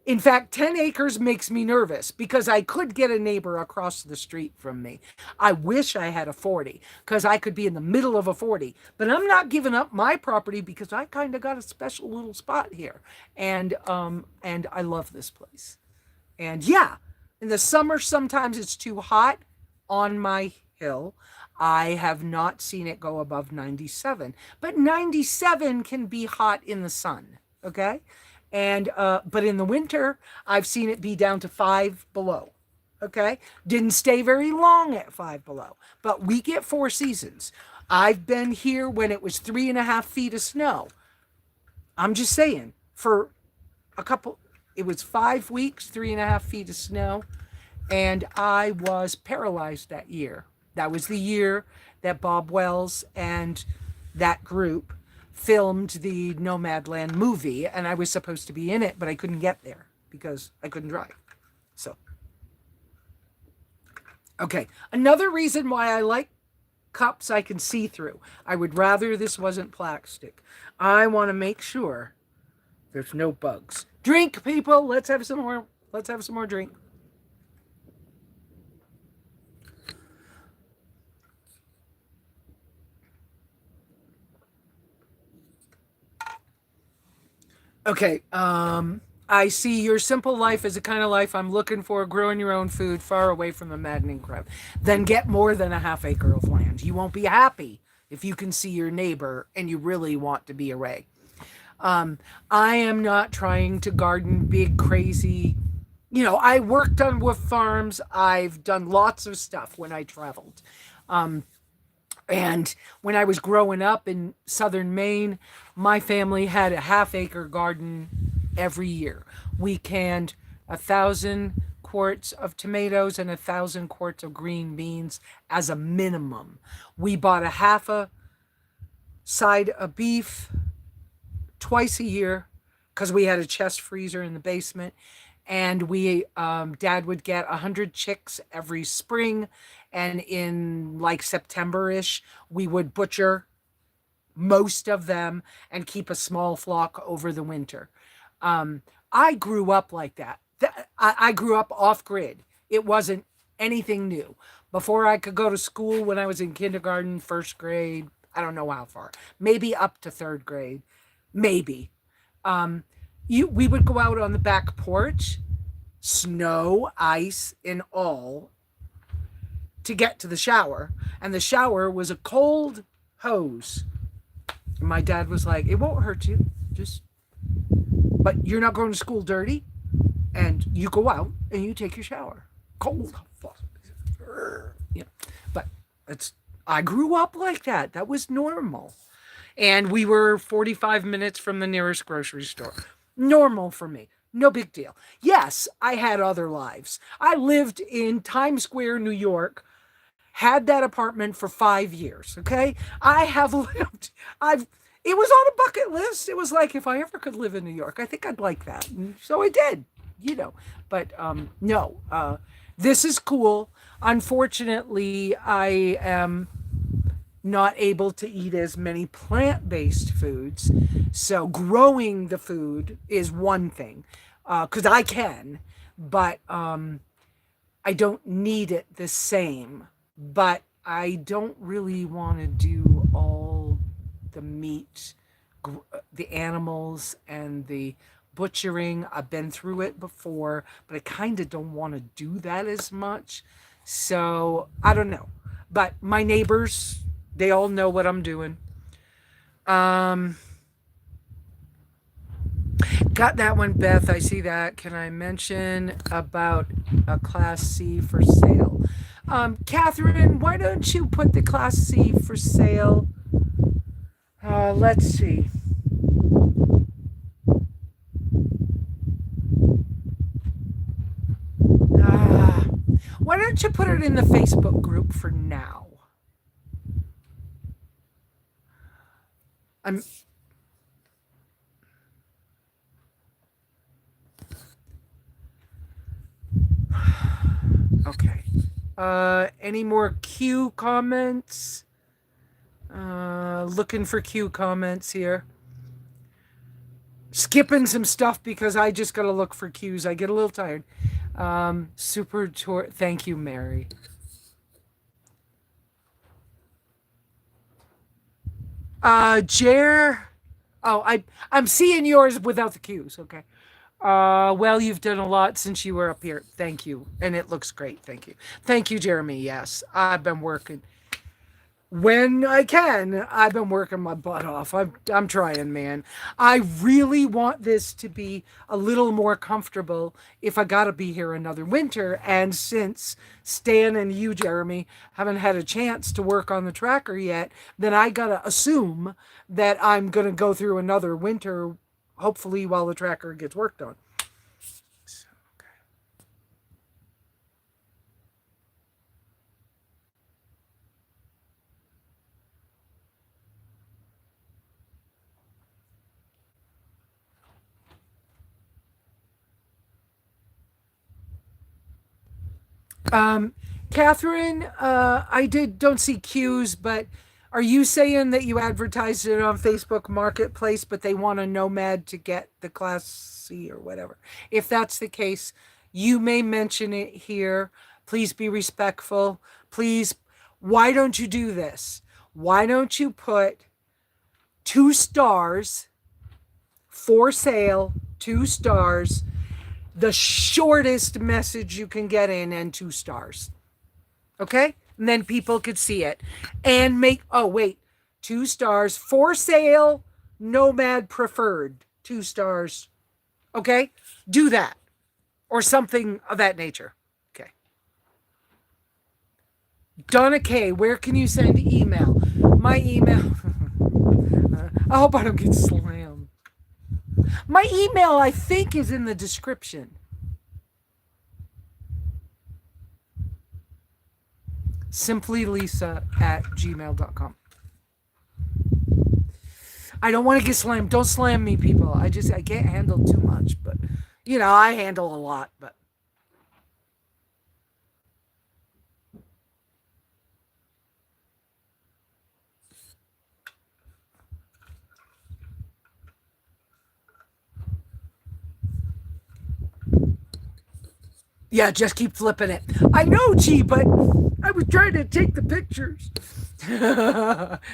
Speaker 1: In fact, 10 acres makes me nervous because I could get a neighbor across the street from me. I wish I had a 40 because I could be in the middle of a 40, but I'm not giving up my property because I kind of got a special little spot here. And I love this place. And yeah, in the summer, sometimes it's too hot on my hill. I have not seen it go above 97, but 97 can be hot in the sun. Okay. And, but in the winter, I've seen it be down to 5 below. Okay. Didn't stay very long at 5 below, but we get 4 seasons. I've been here when it was 3.5 feet of snow. I'm just saying, for a couple, it was 5 weeks, 3.5 feet of snow, and I was paralyzed that year. That was the year that Bob Wells and that group filmed the Nomadland movie, and I was supposed to be in it, but I couldn't get there because I couldn't drive. So, okay. Another reason why I like cups I can see through. I would rather this wasn't plastic. I want to make sure there's no bugs. Drink, people. Let's have some more. Let's have some more drink. Okay. I see your simple life is the kind of life I'm looking for, growing your own food far away from the maddening crowd. Then get more than a half acre of land. You won't be happy if you can see your neighbor and you really want to be away. I am not trying to garden big, crazy. I worked on wolf farms. I've done lots of stuff when I traveled. And when I was growing up in southern Maine, my family had a half acre garden every year. We canned 1,000 quarts of tomatoes and 1,000 quarts of green beans as a minimum. We bought a half a side of beef twice a year because we had a chest freezer in the basement. And dad would get 100 chicks every spring. And in like September-ish, we would butcher most of them and keep a small flock over the winter. I grew up like that. I grew up off grid. It wasn't anything new. Before I could go to school, when I was in kindergarten, first grade, I don't know how far, maybe up to third grade, maybe. We would go out on the back porch, snow, ice, and all, to get to the shower. And the shower was a cold hose. And my dad was like, it won't hurt you. But you're not going to school dirty. And you go out and you take your shower. Cold. Yeah. But I grew up like that. That was normal. And we were 45 minutes from the nearest grocery store. Normal for me. No big deal. Yes, I had other lives. I lived in Times Square, New York, had that apartment for 5 years. Okay. I have lived, it was on a bucket list. It was like, if I ever could live in New York, I think I'd like that. And so I did, but, no, this is cool. Unfortunately, I am not able to eat as many plant-based foods. So growing the food is one thing, because I can, but I don't need it the same. But I don't really want to do all the meat, the animals, and the butchering. I've been through it before, but I kind of don't want to do that as much. So I don't know. But my neighbors, they all know what I'm doing. Um, Got that one, Beth. I see that. Can I mention about a Class C for sale? Catherine, why don't you put the Class C for sale? Let's see. Uh, why don't you put it in the Facebook group for now? I'm okay. Any more Q comments? Looking for Q comments here. Skipping some stuff because I just gotta look for cues. I get a little tired. Super tour. Thank you, Mary. Jer. Oh, I'm seeing yours without the cues. Okay. Well, you've done a lot since you were up here. Thank you, and it looks great. Thank you. Thank you, Jeremy. Yes, I've been working when I can. I've been working my butt off. I'm trying, man. I really want this to be a little more comfortable if I gotta be here another winter. And since Stan and you, Jeremy, haven't had a chance to work on the tracker yet, then I gotta assume that I'm gonna go through another winter, hopefully while the tracker gets worked on. Um, Catherine, I don't see cues, but are you saying that you advertised it on Facebook Marketplace, but they want a Nomad to get the Class C or whatever? If that's the case, you may mention it here. Please be respectful. Please, why don't you do this? Why don't you put 2 stars for sale, 2 stars, the shortest message you can get in, and 2 stars? Okay? And then people could see it and make, oh, wait, 2 stars for sale, Nomad preferred, 2 stars. Okay? Do that or something of that nature. Okay. Donna K, where can you send email? My email. I hope I don't get slammed. My email, I think, is in the description. SimplyLesa@gmail.com. I don't want to get slammed. Don't slam me, people. I can't handle too much, but I handle a lot, but yeah, just keep flipping it. I know, G, but I was trying to take the pictures.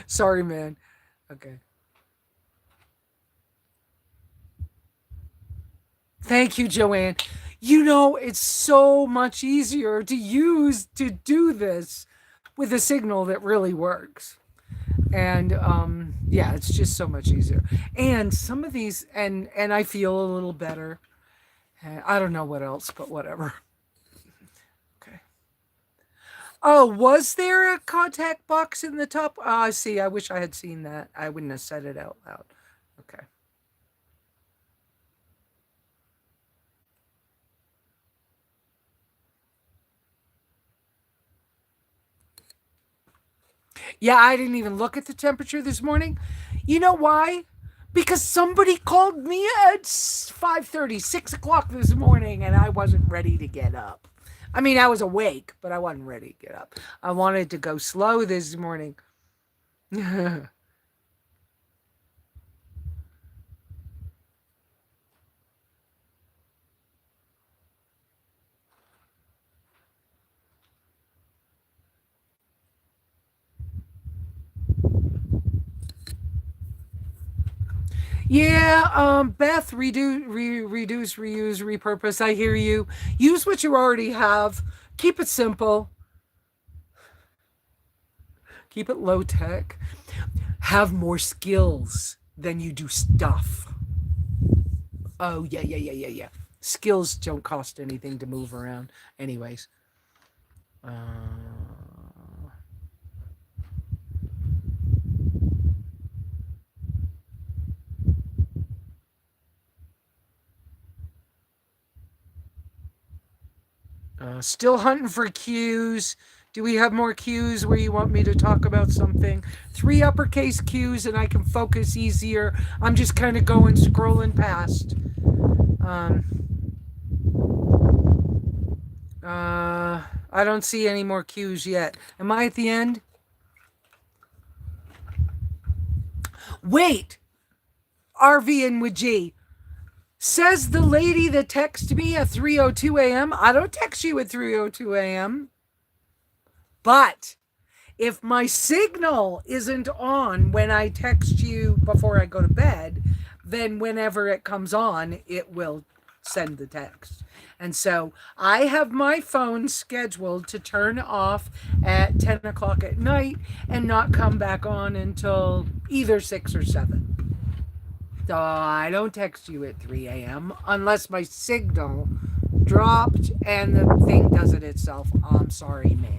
Speaker 1: Sorry, man. Okay. Thank you, Joanne. It's so much easier to use to do this with a signal that really works. And yeah, it's just so much easier. And some of these, and I feel a little better. I don't know what else, but whatever. Okay. Oh, was there a contact box in the top? I see. I wish I had seen that. I wouldn't have said it out loud. Okay. Yeah, I didn't even look at the temperature this morning. You know why? Because somebody called me at 5:30, 6 o'clock this morning, and I wasn't ready to get up. I mean, I was awake, but I wasn't ready to get up. I wanted to go slow this morning. Yeah, Beth, reduce, reuse, repurpose. I hear you. Use what you already have. Keep it simple. Keep it low tech. Have more skills than you do stuff. Oh, yeah, yeah, yeah, yeah, yeah. Skills don't cost anything to move around. Anyways. Still hunting for cues. Do we have more cues where you want me to talk about something? Three uppercase cues and I can focus easier. I'm just kind of going scrolling past. Um, I don't see any more cues yet. Am I at the end? Wait! RV and with G. Says the lady that texted me at 3:02 a.m. I don't text you at 3:02 a.m. But if my signal isn't on when I text you before I go to bed, then whenever it comes on, it will send the text. And so I have my phone scheduled to turn off at 10 o'clock at night and not come back on until either 6 or 7. So I don't text you at 3 a.m. unless my signal dropped and the thing does it itself. I'm sorry, man.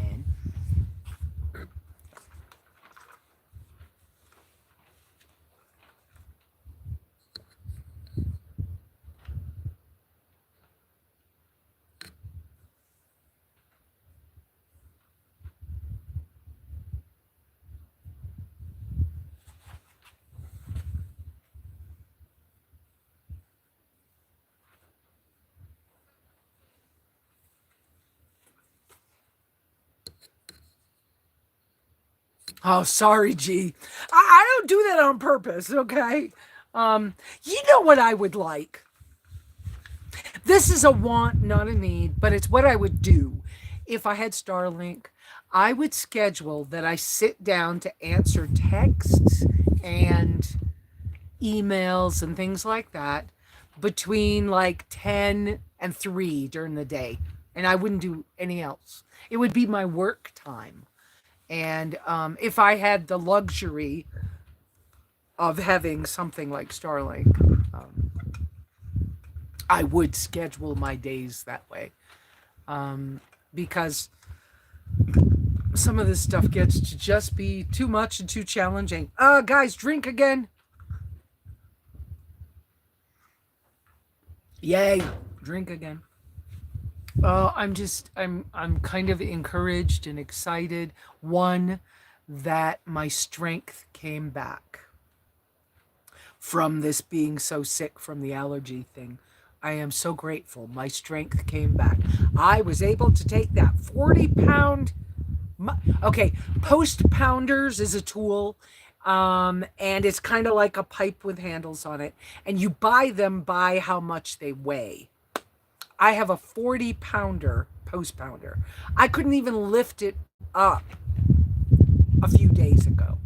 Speaker 1: Oh, sorry, G. I don't do that on purpose, okay? You know what I would like? This is a want, not a need, but it's what I would do. If I had Starlink, I would schedule that I sit down to answer texts and emails and things like that between like 10 and 3 during the day. And I wouldn't do any else. It would be my work time. And if I had the luxury of having something like Starlink, um, I would schedule my days that way. Because some of this stuff gets to just be too much and too challenging. Guys, drink again. Yay, drink again. I'm kind of encouraged and excited. One, that my strength came back from this being so sick from the allergy thing. I am so grateful. My strength came back. I was able to take that 40-pound. Okay, post pounders is a tool. And it's kind of like a pipe with handles on it. And you buy them by how much they weigh. I have a 40-pounder post pounder. I couldn't even lift it up a few days ago.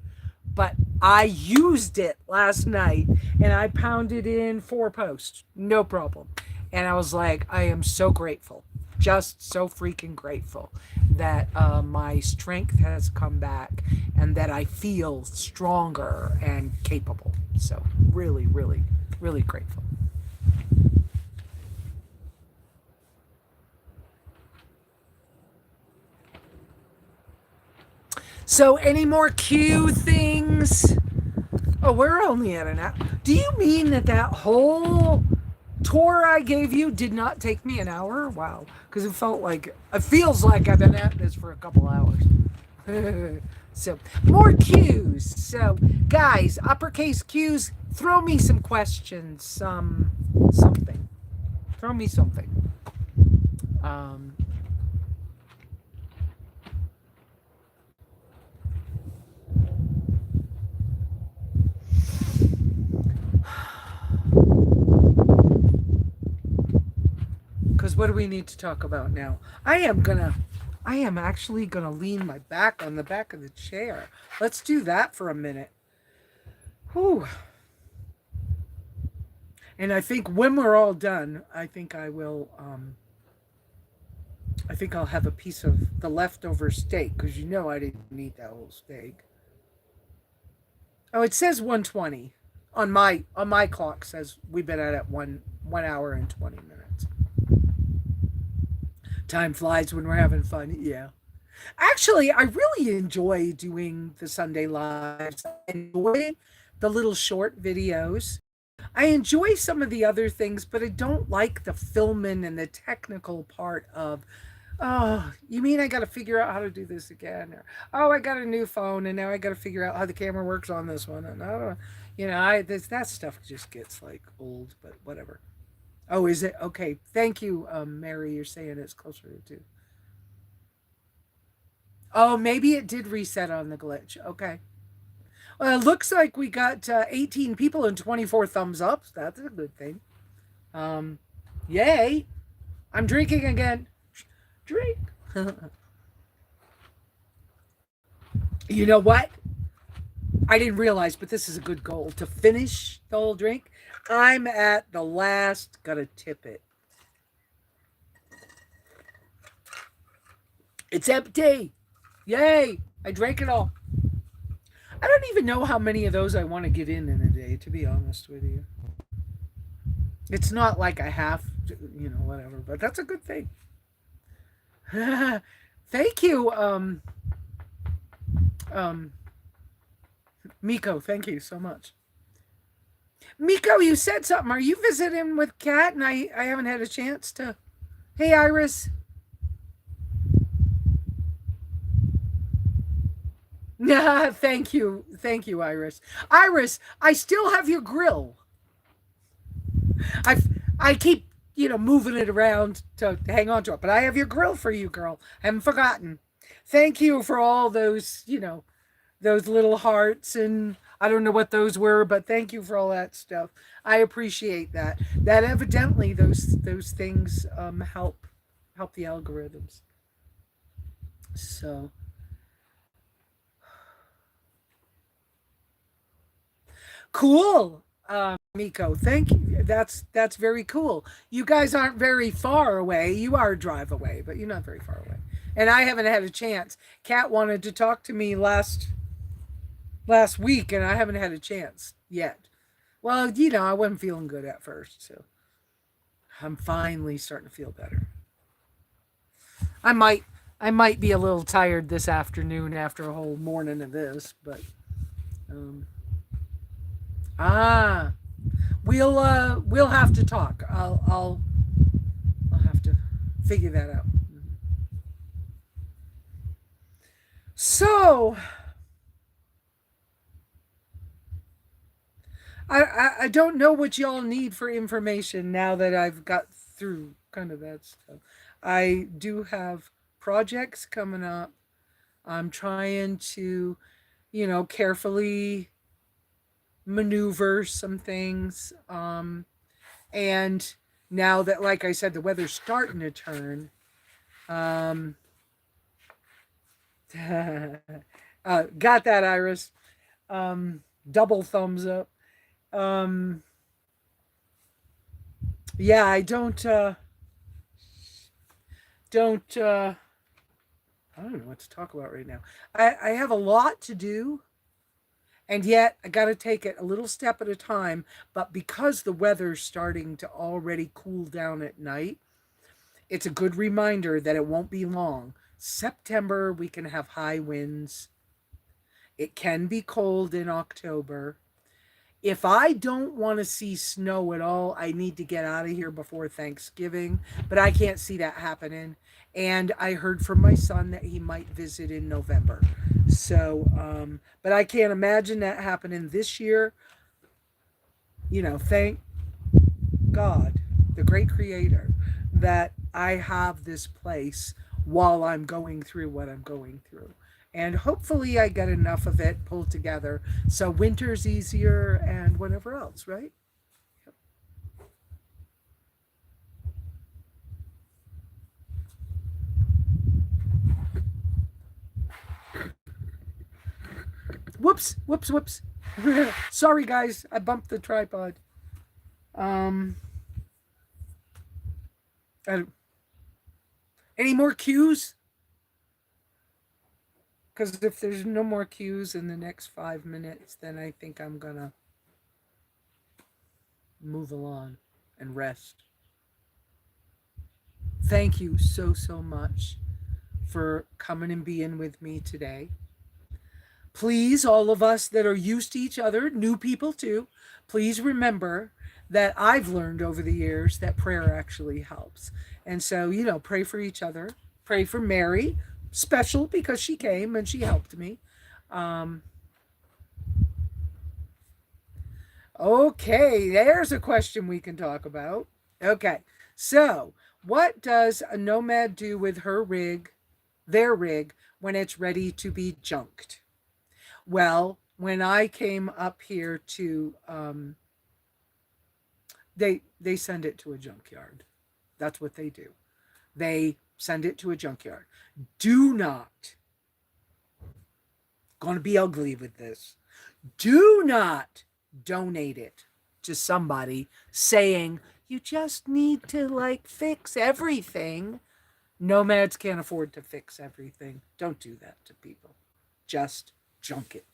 Speaker 1: But I used it last night and I pounded in 4 posts. No problem. And I was like, I am so grateful. Just so freaking grateful that my strength has come back and that I feel stronger and capable. So, really, really, really grateful. So, any more Q things? Oh, we're only at an hour. Do you mean that whole tour I gave you did not take me an hour? Wow, because it feels like I've been at this for a couple hours. So more Q's. So guys, uppercase Q's. Throw me some questions. Something. Throw me something. Um, Because what do we need to talk about now? I am actually gonna lean my back on the back of the chair. Let's do that for a minute. Whew. And I think when we're all done, I think I'll have a piece of the leftover steak because you know I didn't eat that whole steak. Oh, it says 120 on my clock. Says we've been at it 1 hour and 20 minutes. Time flies when we're having fun. Yeah. Actually, I really enjoy doing the Sunday lives. I enjoy the little short videos. I enjoy some of the other things, but I don't like the filming and the technical part of, oh, you mean I got to figure out how to do this again? Or, oh, I got a new phone and now I got to figure out how the camera works on this one. And I don't, that stuff just gets like old, but whatever. Oh, is it? Okay. Thank you, Mary. You're saying it's closer to two. Oh, maybe it did reset on the glitch. Okay. Well, it looks like we got 18 people and 24 thumbs up. That's a good thing. Um, Yay. I'm drinking again. Drink. You know what? I didn't realize, but this is a good goal to finish the whole drink. I'm at the last, gotta tip it. It's empty. Yay. I drank it all. I don't even know how many of those I want to get in a day, to be honest with you. It's not like I have to, whatever, but that's a good thing. Thank you, um, Miko. Thank you so much. Miko, you said something. Are you visiting with Kat? And I haven't had a chance to. Hey, Iris. Yeah, thank you. Thank you, Iris. Iris, I still have your grill. I I keep, moving it around to hang on to it, but I have your grill for you, girl. I haven't forgotten. Thank you for all those, those little hearts and I don't know what those were, but thank you for all that stuff. I appreciate that. That evidently those things help the algorithms. So cool. Miko, thank you. That's very cool. You guys aren't very far away. You are a drive away, but you're not very far away. And I haven't had a chance. Kat wanted to talk to me last week, and I haven't had a chance yet. Well, I wasn't feeling good at first, so I'm finally starting to feel better. I might I might be a little tired this afternoon after a whole morning of this, but um, ah, we'll have to talk. I'll have to figure that out. So I don't know what y'all need for information now that I've got through kind of that stuff. I do have projects coming up. I'm trying to, carefully maneuver some things. And now that, like I said, the weather's starting to turn, um, got that, Iris. Double thumbs up. Um, yeah, I don't I don't know what to talk about right now. I have a lot to do, and yet I got to take it a little step at a time. But because the weather's starting to already cool down at night, it's a good reminder that it won't be long. September, we can have high winds. It can be cold in October. If I don't want to see snow at all, I need to get out of here before Thanksgiving, but I can't see that happening. And I heard from my son that he might visit in November. So, but I can't imagine that happening this year. Thank God, the great creator, that I have this place while I'm going through what I'm going through. And hopefully I get enough of it pulled together so winter's easier and whatever else, right? Whoops, whoops, whoops. Sorry, guys. I bumped the tripod. Um, uh, any more cues? Because if there's no more cues in the next 5 minutes, then I think I'm gonna move along and rest. Thank you so much for coming and being with me today. Please, all of us that are used to each other, new people too, please remember that I've learned over the years that prayer actually helps. And so, pray for each other. Pray for Mary, special because she came and she helped me. Um, okay, there's a question we can talk about. Okay, so what does a nomad do with their rig, when it's ready to be junked? Well, when I came up here to, they send it to a junkyard. That's what they do. They send it to a junkyard. Do not, going to be ugly with this, do not donate it to somebody saying you just need to like fix everything. Nomads can't afford to fix everything. Don't do that to people. Just junk it.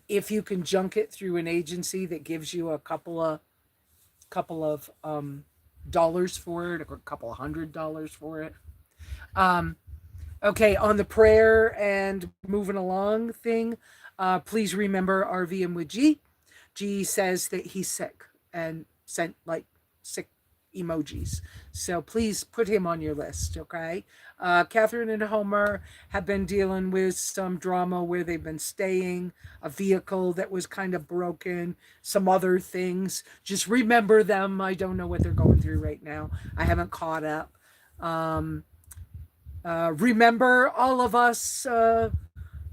Speaker 1: If you can junk it through an agency that gives you a couple of dollars for it, or a couple of $100 for it. Um, okay, on the prayer and moving along thing, please remember RVM with G. G says that he's sick and sent like sick emojis. So please put him on your list, okay? Catherine and Homer have been dealing with some drama where they've been staying, a vehicle that was kind of broken, some other things. Just remember them. I don't know what they're going through right now. I haven't caught up. Remember all of us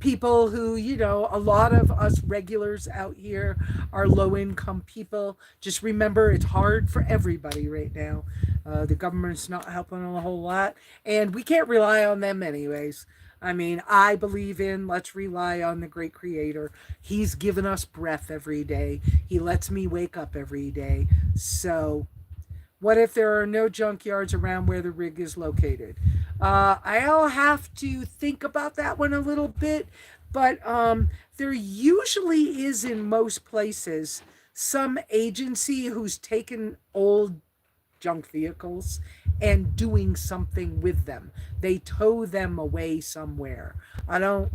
Speaker 1: people who, a lot of us regulars out here are low income people. Just remember it's hard for everybody right now. The government's not helping a whole lot, and we can't rely on them anyways. I mean, I believe in let's rely on the great creator. He's given us breath every day. He lets me wake up every day. So what if there are no junkyards around where the rig is located? I'll have to think about that one a little bit, but there usually is in most places some agency who's taken old junk vehicles and doing something with them. They tow them away somewhere. I don't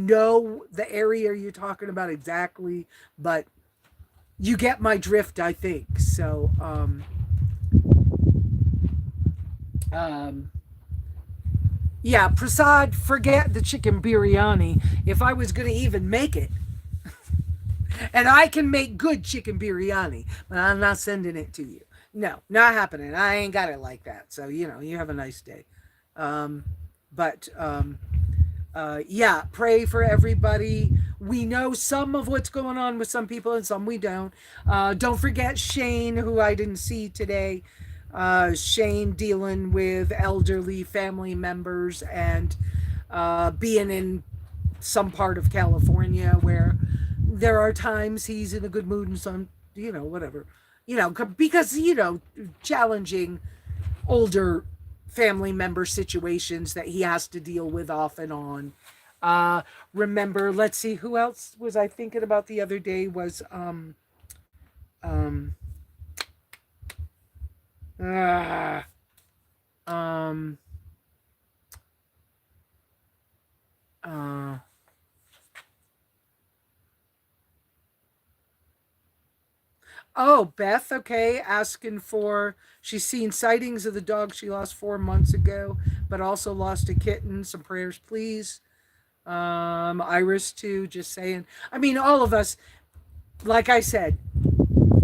Speaker 1: know the area you're talking about exactly, but you get my drift, I think. So, yeah, Prasad, forget the chicken biryani. If I was going to even make it, and I can make good chicken biryani, but I'm not sending it to you. No, not happening. I ain't got it like that. So, you have a nice day. Um, but yeah, pray for everybody. We know some of what's going on with some people and some we don't. Don't forget Shane, who I didn't see today. Shane dealing with elderly family members and being in some part of California where there are times he's in a good mood and some, whatever. Because, challenging older family member situations that he has to deal with off and on. Remember, let's see, who else was I thinking about the other day was um uh, um uh oh, Beth, okay, asking for, she's seen sightings of the dog she lost 4 months ago, but also lost a kitten. Some prayers, please. Iris too, just saying. I mean, all of us, like I said,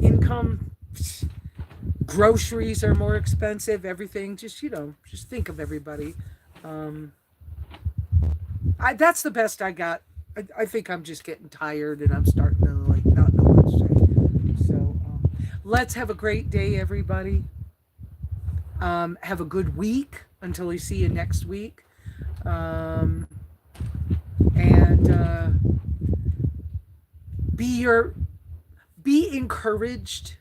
Speaker 1: income, groceries are more expensive, everything. Just think of everybody. Um, that's the best I got. I think I'm just getting tired and I'm starting to like not know what to say. So let's have a great day, everybody. Have a good week until we see you next week. Um, and be your be encouraged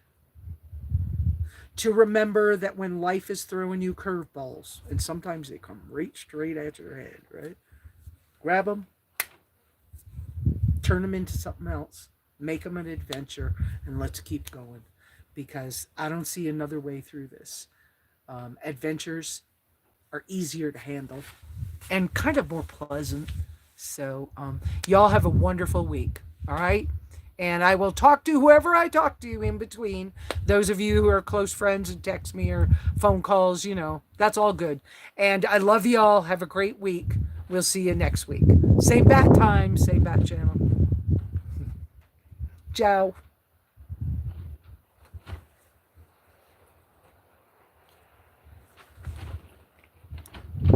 Speaker 1: to remember that when life is throwing you curveballs, and sometimes they come right straight at your head, right? Grab them, turn them into something else, make them an adventure, and let's keep going. Because I don't see another way through this. Adventures are easier to handle and kind of more pleasant. So, y'all have a wonderful week. All right. And I will talk to whoever I talk to in between. Those of you who are close friends and text me or phone calls, that's all good. And I love y'all. Have a great week. We'll see you next week. Same bat time, same bat channel. Ciao.